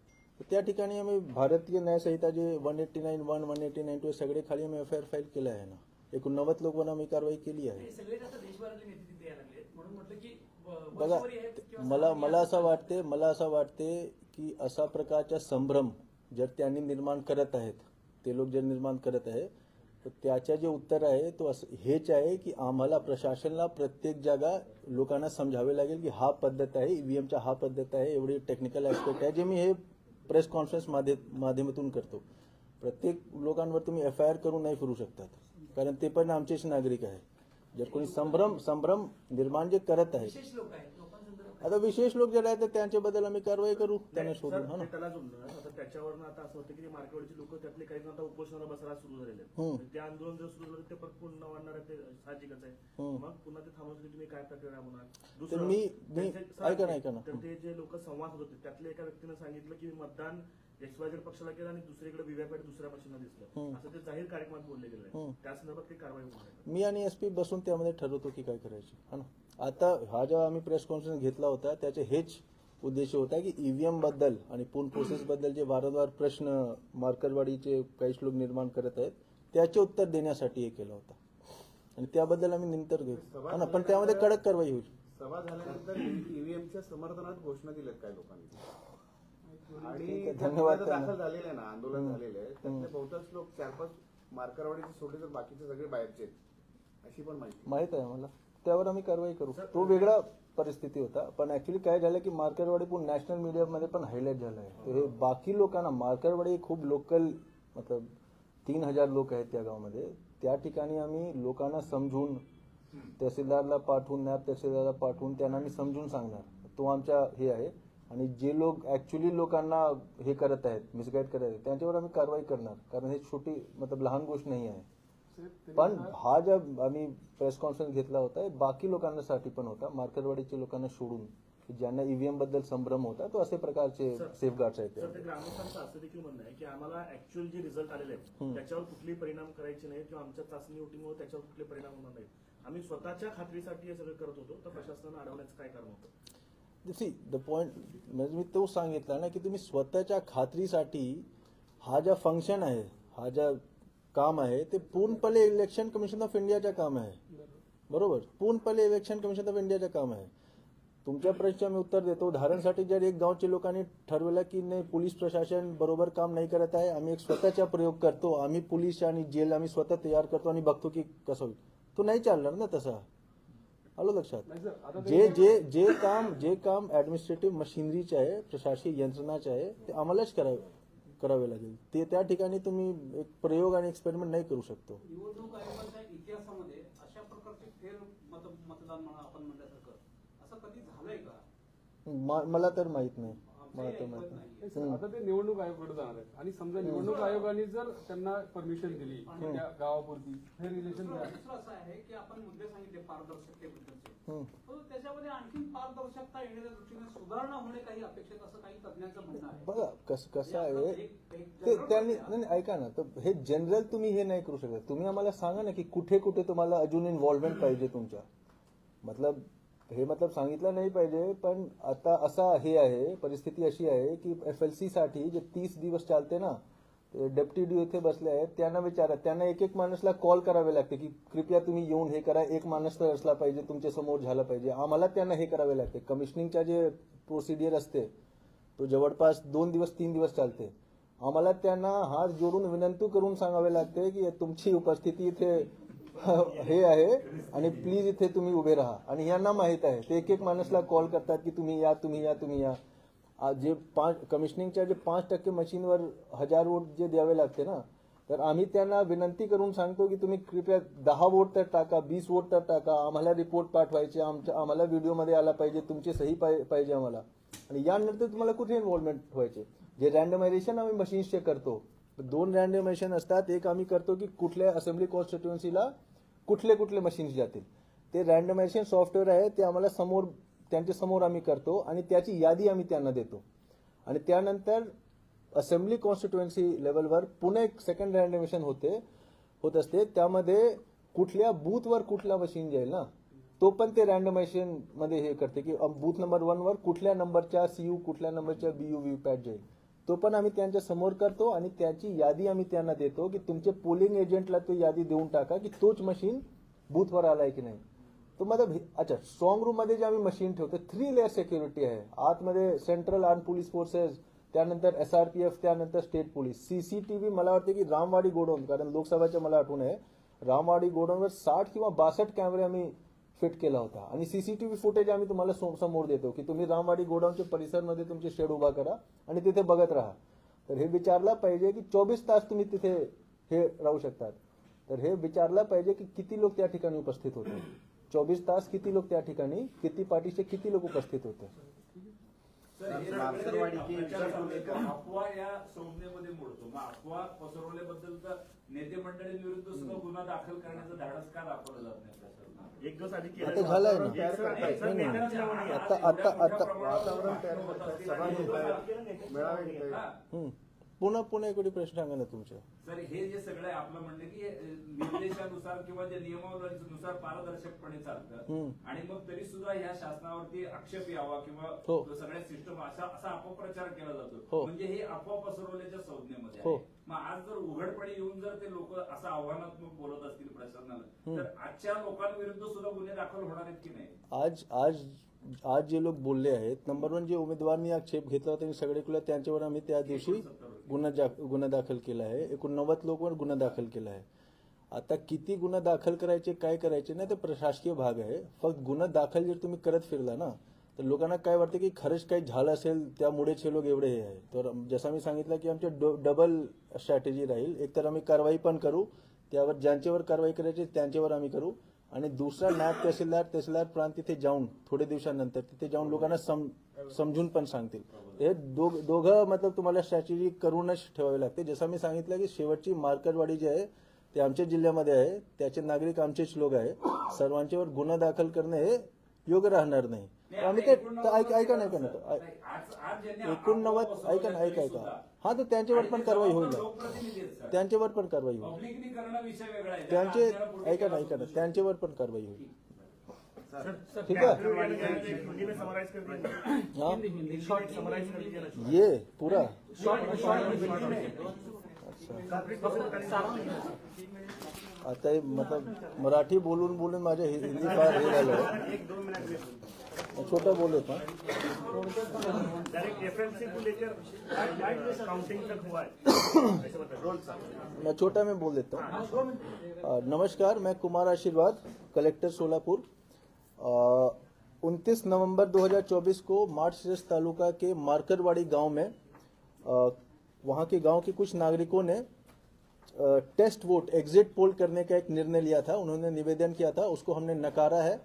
त्या ठिकाणी आम्ही भारतीय न्याय संहिता जे 189(1), 189(2) सगळे खाली आम्ही FIR फाईल केलं आहे ना. 89 लोकांना आम्ही कारवाई केली आहे. सगळे आता देशभरातले नेते तिथे यायला लागले म्हणून म्हटलं की बघा, मला असं वाटते की असा प्रकारचा संभ्रम जर त्यांनी निर्माण करत आहेत, ते लोक जर निर्माण करत आहे तर त्याचे जे उत्तर आहे तो हेच आहे की आम्हाला प्रशासनाला प्रत्येक जागा लोकांना समजावे लागेल की हा पद्धत आहे, ईव्हीएमचा हा पद्धत आहे, एवढी टेक्निकल ऍस्पेक्ट आहे जे मी हे प्रेस कॉन्फरन्स माध्यमातून करतो. प्रत्येक लोकांवर तुम्ही FIR करून नाही फिरू शकतात कारण ते पण आमचेच नागरिक आहे. जर कोणी संभ्रम निर्माण जे करत आहे, विशेष लोक आहेत लोकांसंदर्भात आता विशेष लोक जे आहेत त्यांच्याबद्दल आम्ही कारवाई करू, त्यांना शोधून. सर, ते त्याला जोडलं. आता त्याच्यावरनं आता असं होतं की मार्केटवरची लोक त्यातले काही जण आता उपोषणाला बसायला सुरू झालेले आहेत. ते आंदोलन जर सुरू झालं ते परत पुन्हा वाढणार आहे, ते साहजिकच आहे. मग पुन्हा ते थांबवण्यासाठी तुम्ही काय प्रक्रिया राबवणार? तर ऐका ना. तर ते जे लोक संवाद होत होते त्यातल्या एका व्यक्तीनं सांगितलं की मतदान XYZ पक्षाला केलं आणि दुसरीकडे व्हीव्हीपॅट दुसऱ्या पक्षांना दिसलं, असं ते जाहीर कार्यक्रमात बोलले गेले. त्या संदर्भात काही कारवाई होणार? मी आणि SP बसून त्यामध्ये ठरवतो की काय करायचं है ना. आता हा जेव्हा आम्ही प्रेस कॉन्फरन्स घेतला होता त्याचे हेच उद्देश होता की ईव्हीएम बद्दल आणि पूर्ण प्रोसेस बद्दल जे वारंवार प्रश्न मार्केटवाडीचे काही लोक निर्माण करत आहेत त्याचे उत्तर देण्यासाठी हे केलं होतं आणि त्याबद्दल आम्ही नंतर घेऊ हा ना. पण त्यामध्ये कडक कारवाई होईल. सभा झाल्यानंतर ईव्हीएमच्या समर्थनात घोषणा दिल्यात काय लोकांनी आणि धन्यवाद. दाखल झालेले आहे ना, आंदोलन झालेलं आहे त्यातले बहुतांश लोक 4-5 मार्केटवाडीचे सोडले तर बाकीचे सगळे बाहेरचे आहेत अशी पण माहित आहे मला. त्यावर आम्ही कारवाई करू. तो वेगळा परिस्थिती होता पण ऍक्च्युली काय झालं की मार्केटवाडी पण नॅशनल मीडियामध्ये पण हायलाइट झालं आहे. तर हे बाकी लोकांना मार्केटवाडी खूप लोकल मतलब 3000 लोक आहेत त्या गावामध्ये. त्या ठिकाणी आम्ही लोकांना समजून तहसीलदारला पाठवून नायब तहसीलदारला पाठवून त्यांना आम्ही समजून सांगणार. तो आमचा हे आहे आणि जे लोक ऍक्च्युली लोकांना हे करत आहेत मिसगाईड करत आहेत त्यांच्यावर आम्ही कारवाई करणार कारण हे छोटी मतलब लहान गोष्ट नाही आहे. पण हा जब आम्ही प्रेस कॉन्फरन्स घेतला होता बाकी लोकांसाठी पण होता मार्केटवाडीच्या लोकांना सोडून की ज्यांना ईव्हीएम बद्दल संभ्रम होता तो असे प्रकारचे सेफगार्ड्स आहेत. सर, ते ग्रामस्थांचं असं देखील म्हणणं आहे की आम्हाला ऍक्च्युअल जे रिझल्ट आलेले आहेत त्याच्यावर कुठलेही परिणाम करायचे नाही किंवा आमच्या चाचणी वोटिंगवर त्याच्यावर कुठले परिणाम होणार नाहीत. आम्ही स्वतःच्या खात्रीसाठी हे सगळं करत होतो तर प्रशासनानं अडवण्याचं काय कारण होतं? सी द पॉइंट म्हणजे मी तो सांगितलं ना की तुम्ही स्वतःच्या खात्रीसाठी हा ज्या फंक्शन आहे हा ज्या काम आहे ते पूर्णपणे इलेक्शन कमिशन ऑफ इंडियाचं काम आहे. बरोबर. पूर्णपणे इलेक्शन कमिशन ऑफ इंडियाचं काम आहे. तुमच्या प्रश्नाचे मी उत्तर देतो. उदाहरणासाठी जर एक गावच्या लोकांनी ठरवलं की नाही पोलीस प्रशासन बरोबर काम नाही करत आहे आम्ही एक स्वतःचा प्रयोग करतो आम्ही पोलीस आणि जेल आम्ही स्वतः तयार करतो आणि बघतो की कसं होईल तो नाही चालणार ना तसा. आलो लक्षात. जे काम ऍडमिनिस्ट्रेटिव्ह मशिनरीचे आहे प्रशासकीय यंत्रणाचे आहे ते आम्हालाच करावे लागेल. ते त्या ठिकाणी तुम्ही एक प्रयोग आणि एक्सपेरिमेंट नाही करू शकतो. निवडणूक आयोगाच्या इतिहासामध्ये अशा प्रकारचे फेर मतदान म्हणा आपण म्हणल्यासारखं असं कधी झालंय का? मला तर माहित नाही. मला तर माहित नाही. आता ते निवडणूक आयोगाकडे जाणार आहेत आणि समजा निवडणूक आयोगाने जर त्यांना परमिशन दिली त्या गावापुरती हे रिलेशन दुसरं असं आहे की आपण मुद्दे सांगितले पारदर्शकतेबद्दलचे पण त्याच्यामध्ये आणखी पारदर्शकता येण्याच्या दृष्टीने सुधारणा होणे काही अपेक्षित असं काही तज्ञांचं म्हणणं आहे. बघा कसं आहे ते त्यांनी नाही ऐका ना, तर हे जनरल तुम्ही हे नाही करू शकत. तुम्ही आम्हाला सांगा ना की कुठे कुठे तुम्हाला अजून इन्व्हॉल्वमेंट पाहिजे तुमच्या. मतलब सांगितलं नाही पाहिजे, पण आता असा हे आहे, परिस्थिती अशी आहे की FLC साठी जे 30 दिवस चालते ना, डेप्टी डी इथे बसले आहेत, त्यांना विचारा, त्यांना एक एक माणूसला कॉल करावे लागते की कृपया तुम्ही येऊन हे करा, एक माणूस तर असला पाहिजे तुमच्या समोर झाला पाहिजे. आम्हाला त्यांना हे करावे लागते. कमिशनिंगचा जे प्रोसिडियर असते तो जवळपास 2 दिवस 3 दिवस चालते. आम्हाला त्यांना हात जोडून विनंती करून सांगावे लागते की तुमची उपस्थिती इथे हे आहे आणि प्लीज इथे तुम्ही उभे राहा. आणि यांना माहित आहे, ते एक एक माणूसला कॉल करतात की तुम्ही या तुम्ही या तुम्ही या. जे कमिशनिंगच्या जे 5% मशीनवर 1000 वोट जे द्यावे लागते ना, तर आम्ही त्यांना विनंती करून सांगतो की तुम्ही कृपया 10 वोट तर टाका, 20 वोट तर टाका, आम्हाला रिपोर्ट पाठवायचे, आम्हाला व्हिडिओमध्ये आला पाहिजे, तुमची सही पाहिजे आम्हाला. आणि यानंतर तुम्हाला कुठे इन्व्हॉल्वमेंट व्हायचे. जे रँडमायझेशन आम्ही मशीन्सचे करतो, 2 रँडमायझेशन असतात. एक आम्ही करतो की कुठल्या असेंब्ली कॉन्स्टिट्युएन्सीला कुठले कुठले मशीन्स जातील. ते रँडमायझेशन सॉफ्टवेअर आहे, ते आम्हाला त्यांच्या समोर आम्ही करतो आणि त्याची यादी आम्ही त्यांना देतो. आणि त्यानंतर असेंब्ली कॉन्स्टिट्युएन्सी लेवलवर पुन्हा एक सेकंड रँडमायझेशन होत असते. त्यामध्ये कुठल्या बूथवर कुठला मशीन जाईल ना, तो पण ते रँडमायझेशन मध्ये हे करते की बूथ नंबर 1 वर कुठल्या नंबरच्या CU, कुठल्या नंबरच्या BU व्हीपॅट जाईल. तो पण आम्ही त्यांच्या समोर करतो आणि त्याची यादी आम्ही त्यांना देतो की तुमचे पोलिंग एजंटला तो यादी देऊन टाका की तोच मशीन बूथवर आलाय की नाही. तो मतलब अच्छा, स्ट्रॉंग रूम मध्ये जे आम्ही मशीन ठेवतो 3 लेअर सिक्युरिटी आहे. आतमध्ये सेंट्रल आर्म पोलीस फोर्सेस, त्यानंतर SRPF, त्यानंतर स्टेट पोलीस. CCTV मला वाटते की रामवाडी गोडाऊन, कारण लोकसभाच्या मला आठवण आहे, रामवाडी गोडाऊनवर 60 किंवा 62 कॅमेरे आम्ही फिट केला होता. आणि CCTV फुटेज आम्ही तुम्हाला समोर देतो की तुम्ही रामवाडी गोडाऊनच्या परिसरमध्ये तुमचे शेड उभा करा आणि तिथे बघत राहा. तर हे विचारला पाहिजे की 24 तास तुम्ही तिथे हे राहू शकतात. तर हे विचारला पाहिजे की किती लोक त्या ठिकाणी उपस्थित होते. 24 तास किती लोक त्या ठिकाणी, किती पार्टीचे किती लोक उपस्थित होते. अफवा या संज्ञेमध्ये मोडतो. मग अफवा पसरवल्याबद्दल तर नेते मंडळींविरुद्ध सुद्धा गुन्हा दाखल करण्याचं धाडस का दाखवलं जात नाही प्रशासनाला? एक दिवस आधी आता झालंय ना. आता पुन्हा एक प्रश्न सांगा ना तुमच्या. सर, हे जे सगळं आहे आपलं म्हणणं की निर्देशानुसार किंवा जे नियमावलीनुसार पारदर्शकपणे चालतं आणि मग तरी सुद्धा ह्या शासनावरती आक्षेप यावा किंवा सगळ्या सिस्टम असा अपप्रचार केला जातो. म्हणजे हे अफवा पसरवल्याच्या संज्ञेमध्ये आहे. मग आज जर उघडपणे येऊन जर ते लोक असं आव्हानात्मक बोलत असतील प्रशासनाला, तर आजच्या लोकांविरुद्ध सुद्धा गुन्हे दाखल होणार आहेत की नाही? आज जे लोक बोलले आहेत, नंबर 1 जे उमेदवारांनी आक्षेप घेतला होता सगळीकडे, त्यांच्यावर आम्ही त्या दिवशी गुन्हा दाखल केला आहे. 89 लोकांवर गुन्हा दाखल केला आहे. आता किती गुन्हा दाखल करायचे, काय करायचे नाही, ते प्रशासकीय भाग आहे. फक्त गुन्हा दाखल जर तुम्ही करत फिरला ना, तर लोकांना काय वाटतं की खरंच काही झालं असेल, त्यामुळेच हे लोक एवढे हे आहे. तर जसं मी सांगितलं की आमच्या डबल स्ट्रॅटेजी राहील. एक तर आम्ही कारवाई पण करू, त्यावर ज्यांच्यावर कारवाई करायची त्यांच्यावर आम्ही करू, आणि दुसरा नायब तहसीलदार प्रांत तिथे जाऊन थोडे दिवसानंतर तिथे जाऊन लोकांना समजून पण सांगतील. हे दोघं मतलब तुम्हाला स्ट्रॅटेजी करूनच ठेवावी लागते. जसं मी सांगितलं की शेवटची मार्केटवाडी जी आहे ते आमच्या जिल्ह्यामध्ये आहे, त्याचे नागरिक आमचेच लोक आहे. सर्वांच्यावर गुन्हा दाखल करणे हे योग्य राहणार नाही. आम्ही ते ऐका नाही करणार 89 ऐका हा, तर त्यांच्यावर पण कारवाई होईल. त्यांच्यावर पण कारवाई होईल. त्यांचे ऐका ना त्यांच्यावर पण कारवाई होईल. ठीक है, ये पूरा आता मतलब मराठी बोलून माझ्या हिंदी फार हे झालं. छोटा बोले था मैं छोटा में बोल देता हूँ. नमस्कार, मैं कुमार आशीर्वाद, कलेक्टर सोलापुर. 29 नवंबर 2024 को मार्चरेस तालुका के मार्करवाड़ी गांव में वहां के गांव के कुछ नागरिकों ने टेस्ट वोट एग्जिट पोल करने का एक निर्णय लिया था. उन्होंने निवेदन किया था, उसको हमने नकारा है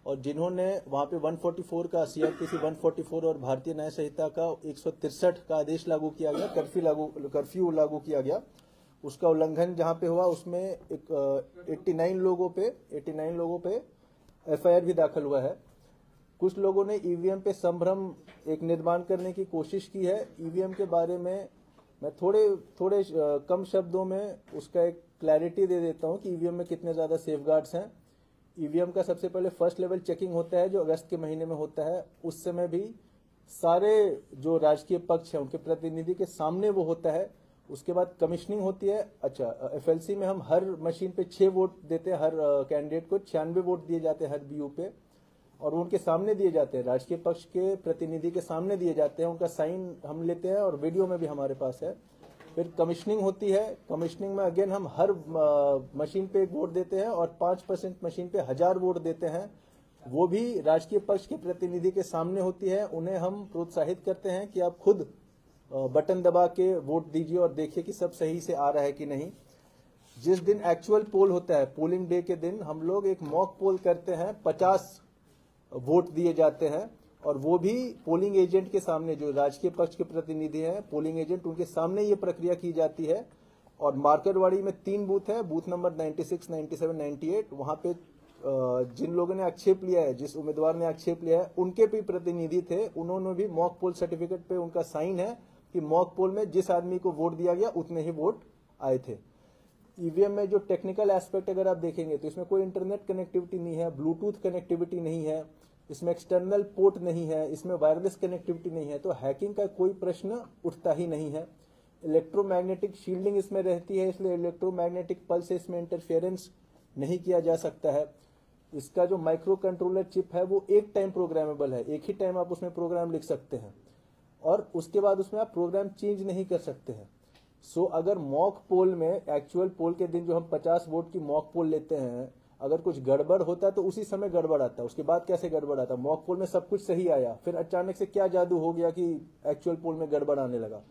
और जिन्होंने वहां पे 144 का सीआरपीसी 144 और भारतीय न्याय संहिता का 163 का आदेश लागू किया गया, कर्फ्यू लागू किया गया, उसका उल्लंघन जहां पे हुआ उसमें एक 89 लोगों पे एफआईआर भी दाखिल हुआ है। कुछ लोगों ने ईवीएम पे संभ्रम एक निर्माण करने की कोशिश की है। ईवीएम के बारे में मैं थोड़े कम शब्दों में उसका एक क्लैरिटी दे देता हूं कि ईवीएम में कितने ज्यादा सेफगार्ड्स हैं। ईवीएम का सबसे पहले फर्स्ट लेवल चेकिंग होता है जो अगस्त के महीने में होता है। उस समय भी सारे जो राजकीय पक्ष है उनके प्रतिनिधि के सामने वो होता है। उसके बाद कमिश्निंग होती है। अच्छा, एफएलसी में हम हर मशीन पे 6 वोट देते हैं, हर कैंडिडेट को 96 वोट दिए जाते हैं हर बीयू पे, और उनके सामने दिए जाते हैं, राजकीय पक्ष के प्रतिनिधि के सामने दिए जाते हैं। उनका साइन हम लेते हैं और वीडियो में भी हमारे पास है। फिर कमिश्निंग होती है। कमिश्निंग में अगेन हम हर मशीन पे 1 वोट देते हैं और 5% मशीन पे 1000 वोट देते हैं। वो भी राजकीय पक्ष के प्रतिनिधि के सामने होती है। उन्हें हम प्रोत्साहित करते हैं कि आप खुद बटन दबा के वोट दीजिए और देखिए कि सब सही से आ रहा है कि नहीं। जिस दिन एक्चुअल पोल होता है, पोलिंग डे के दिन, हम लोग एक मॉक पोल करते हैं। 50 वोट दिए जाते हैं और वो भी पोलिंग एजेंट के सामने, जो राजकीय पक्ष के प्रतिनिधि हैं, पोलिंग एजेंट, उनके सामने ये प्रक्रिया की जाती है। और मार्करवाड़ी में 3 बूथ है, बूथ नंबर 96, 97, 98। वहां पे जिन लोगों ने आक्षेप लिया है, जिस उम्मीदवार ने आक्षेप लिया है, उनके भी प्रतिनिधि थे। उन्होंने भी मॉक पोल सर्टिफिकेट पे उनका साइन है कि मॉक पोल में जिस आदमी को वोट दिया गया उतने ही वोट आए थे। ईवीएम में जो टेक्निकल एस्पेक्ट अगर आप देखेंगे तो इसमें कोई इंटरनेट कनेक्टिविटी नहीं है, ब्लूटूथ कनेक्टिविटी नहीं है, इसमें एक्सटर्नल पोर्ट नहीं है, इसमें वायरलेस कनेक्टिविटी नहीं है, तो हैकिंग का कोई प्रश्न उठता ही नहीं है। इलेक्ट्रोमैग्नेटिक शील्डिंग इसमें रहती है, इसलिए इलेक्ट्रोमैग्नेटिक पल्स से इसमें इंटरफेरेंस नहीं किया जा सकता है। इसका जो माइक्रो कंट्रोलर चिप है वो एक टाइम प्रोग्रामेबल है, एक ही टाइम आप उसमें प्रोग्राम लिख सकते हैं और उसके बाद उसमें आप प्रोग्राम चेंज नहीं कर सकते हैं। सो अगर मॉक पोल में, एक्चुअल पोल के दिन जो हम 50 वोट की मॉक पोल लेते हैं, अगर कुछ गड़बड़ होता है तो उसी समय गड़बड़ आता है, उसके बाद कैसे गड़बड़ आता है? मॉक पोल में सब कुछ सही आया, फिर अचानक से क्या जादू हो गया कि एक्चुअल पोल में गड़बड़ आने लगा।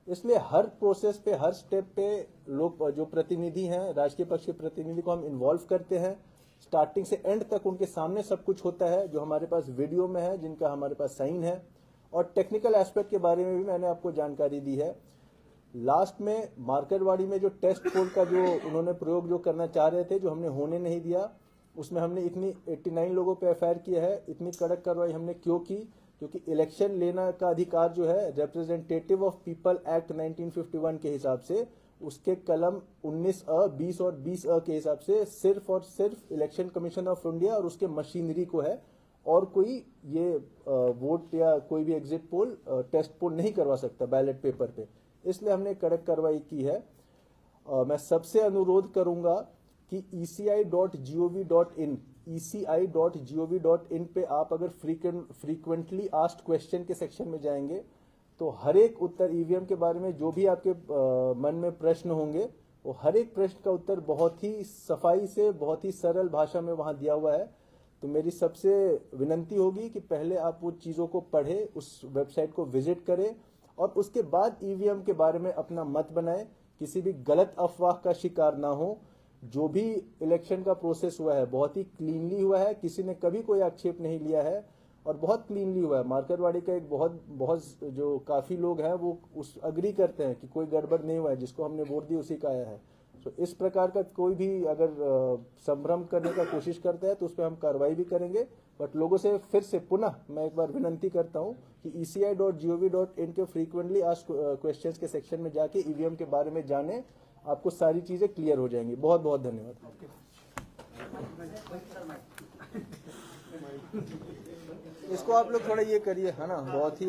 इसलिए हर प्रोसेस पे, हर स्टेप पे लोग जो प्रतिनिधि हैं, राजकीय पक्ष के प्रतिनिधि को हम इन्वॉल्व करते हैं। स्टार्टिंग से एंड तक उनके सामने सब कुछ होता है, जो हमारे पास वीडियो में है, जिनका हमारे पास साइन है। और टेक्निकल एस्पेक्ट के बारे में भी मैंने आपको जानकारी दी है। लास्ट में मार्करवाड़ी में जो टेस्ट पोल का जो उन्होंने प्रयोग जो करना चाह रहे थे, जो हमने होने नहीं दिया, उसमें हमने इतनी 89 लोगों पे एफआईआर किया है। इतनी कड़क कार्रवाई हमने क्यों की? क्योंकि इलेक्शन लेना का अधिकार जो है रिप्रेजेंटेटिव ऑफ पीपल एक्ट 1951 के हिसाब से, उसके कलम 19A, 20 और 20A के हिसाब से सिर्फ और सिर्फ इलेक्शन कमीशन ऑफ इंडिया और उसके मशीनरी को है, और कोई ये वोट या कोई भी एग्जिट पोल, टेस्ट पोल नहीं करवा सकता बैलेट पेपर पे। इसलिए हमने कड़क कार्रवाई की है। मैं सबसे अनुरोध करूंगा कि eci.gov.in पे आप अगर फ्रीक्वेंटली आस्क्ड क्वेश्चन के सेक्शन में जाएंगे तो हर एक उत्तर, ईवीएम के बारे में जो भी आपके मन में प्रश्न होंगे, वो हर एक प्रश्न का उत्तर बहुत ही सफाई से, बहुत ही सरल भाषा में वहां दिया हुआ है। तो मेरी सबसे विनंती होगी कि पहले आप वो चीजों को पढ़े, उस वेबसाइट को विजिट करें और उसके बाद ईवीएम के बारे में अपना मत बनाएं। किसी भी गलत अफवाह का शिकार ना हो। जो भी इलेक्शन का प्रोसेस हुआ है बहुत ही क्लीनली हुआ है, किसी ने कभी कोई आक्षेप नहीं लिया है और बहुत क्लीनली हुआ है। मार्करवाड़ी का एक बहुत जो काफी लोग हैं वो उस अग्री करते हैं कि कोई गड़बड़ नहीं हुआ है, जिसको हमने वोट दी उसी का आया है। तो इस प्रकार का कोई भी अगर संभ्रम करने का कोशिश करता है तो उस पर हम कार्रवाई भी करेंगे। बट लोगों से फिर से पुनः मैं एक बार विनंती करता हूं कि eci.gov.in के फ्रीक्वेंटली आस्क्ड क्वेश्चंस के सेक्शन में जाके ईवीएम के बारे में जाने, आपको सारी चीजें क्लियर हो जाएंगी। बहुत बहुत धन्यवाद। इसको आप लोग थोड़ा ये करिए, है ना, बहुत ही